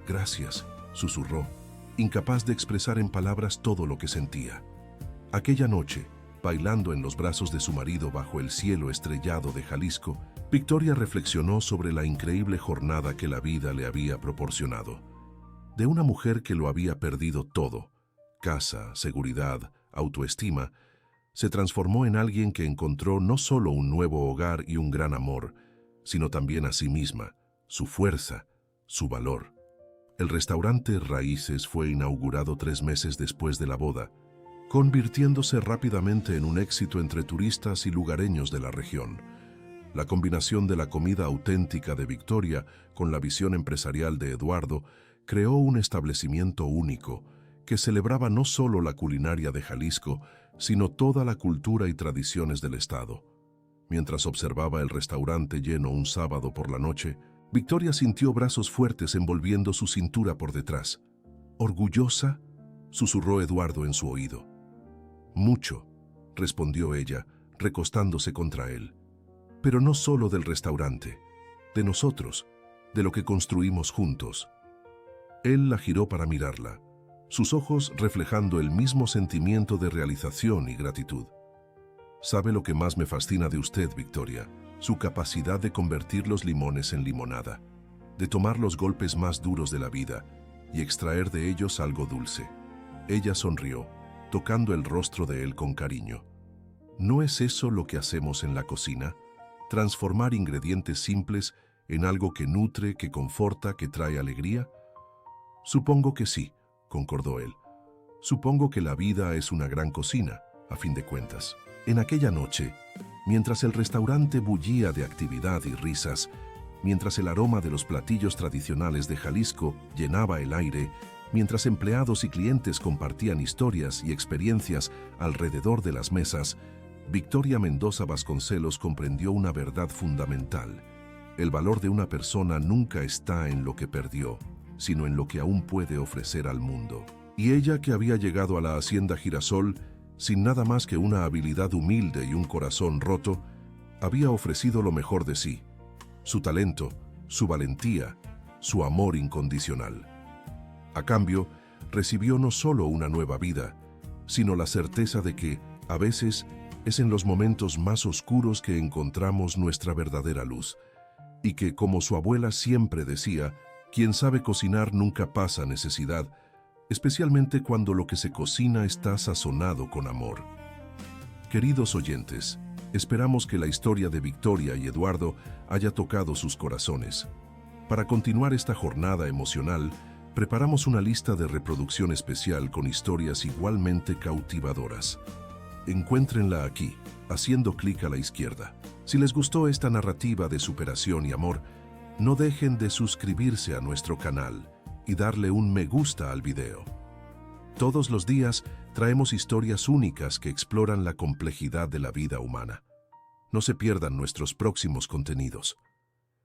«Gracias», susurró, incapaz de expresar en palabras todo lo que sentía. Aquella noche, bailando en los brazos de su marido bajo el cielo estrellado de Jalisco, Victoria reflexionó sobre la increíble jornada que la vida le había proporcionado. De una mujer que lo había perdido todo, casa, seguridad, autoestima, se transformó en alguien que encontró no solo un nuevo hogar y un gran amor, sino también a sí misma, su fuerza, su valor. El restaurante Raíces fue inaugurado 3 meses después de la boda, convirtiéndose rápidamente en un éxito entre turistas y lugareños de la región. La combinación de la comida auténtica de Victoria con la visión empresarial de Eduardo creó un establecimiento único que celebraba no solo la culinaria de Jalisco, sino toda la cultura y tradiciones del estado. Mientras observaba el restaurante lleno un sábado por la noche, Victoria sintió brazos fuertes envolviendo su cintura por detrás. «¿Orgullosa?», susurró Eduardo en su oído. «Mucho», respondió ella, recostándose contra él. «Pero no solo del restaurante, de nosotros, de lo que construimos juntos». Él la giró para mirarla, sus ojos reflejando el mismo sentimiento de realización y gratitud. «¿Sabe lo que más me fascina de usted, Victoria? Su capacidad de convertir los limones en limonada, de tomar los golpes más duros de la vida y extraer de ellos algo dulce». Ella sonrió, tocando el rostro de él con cariño. ¿No es eso lo que hacemos en la cocina? ¿Transformar ingredientes simples en algo que nutre, que conforta, que trae alegría? «Supongo que sí», concordó él. «Supongo que la vida es una gran cocina, a fin de cuentas». En aquella noche, mientras el restaurante bullía de actividad y risas, mientras el aroma de los platillos tradicionales de Jalisco llenaba el aire, Mientras empleados y clientes compartían historias y experiencias alrededor de las mesas, Victoria Mendoza Vasconcelos comprendió una verdad fundamental. El valor de una persona nunca está en lo que perdió, sino en lo que aún puede ofrecer al mundo. Y ella, que había llegado a la Hacienda Girasol sin nada más que una habilidad humilde y un corazón roto, había ofrecido lo mejor de sí: su talento, su valentía, su amor incondicional. A cambio, recibió no solo una nueva vida, sino la certeza de que, a veces, es en los momentos más oscuros que encontramos nuestra verdadera luz, y que, como su abuela siempre decía, quien sabe cocinar nunca pasa necesidad, especialmente cuando lo que se cocina está sazonado con amor. Queridos oyentes, esperamos que la historia de Victoria y Eduardo haya tocado sus corazones. Para continuar esta jornada emocional, preparamos una lista de reproducción especial con historias igualmente cautivadoras. Encuéntrenla aquí, haciendo clic a la izquierda. Si les gustó esta narrativa de superación y amor, no dejen de suscribirse a nuestro canal y darle un me gusta al video. Todos los días traemos historias únicas que exploran la complejidad de la vida humana. No se pierdan nuestros próximos contenidos.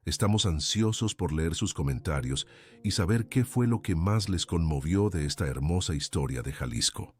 Estamos ansiosos por leer sus comentarios y saber qué fue lo que más les conmovió de esta hermosa historia de Jalisco.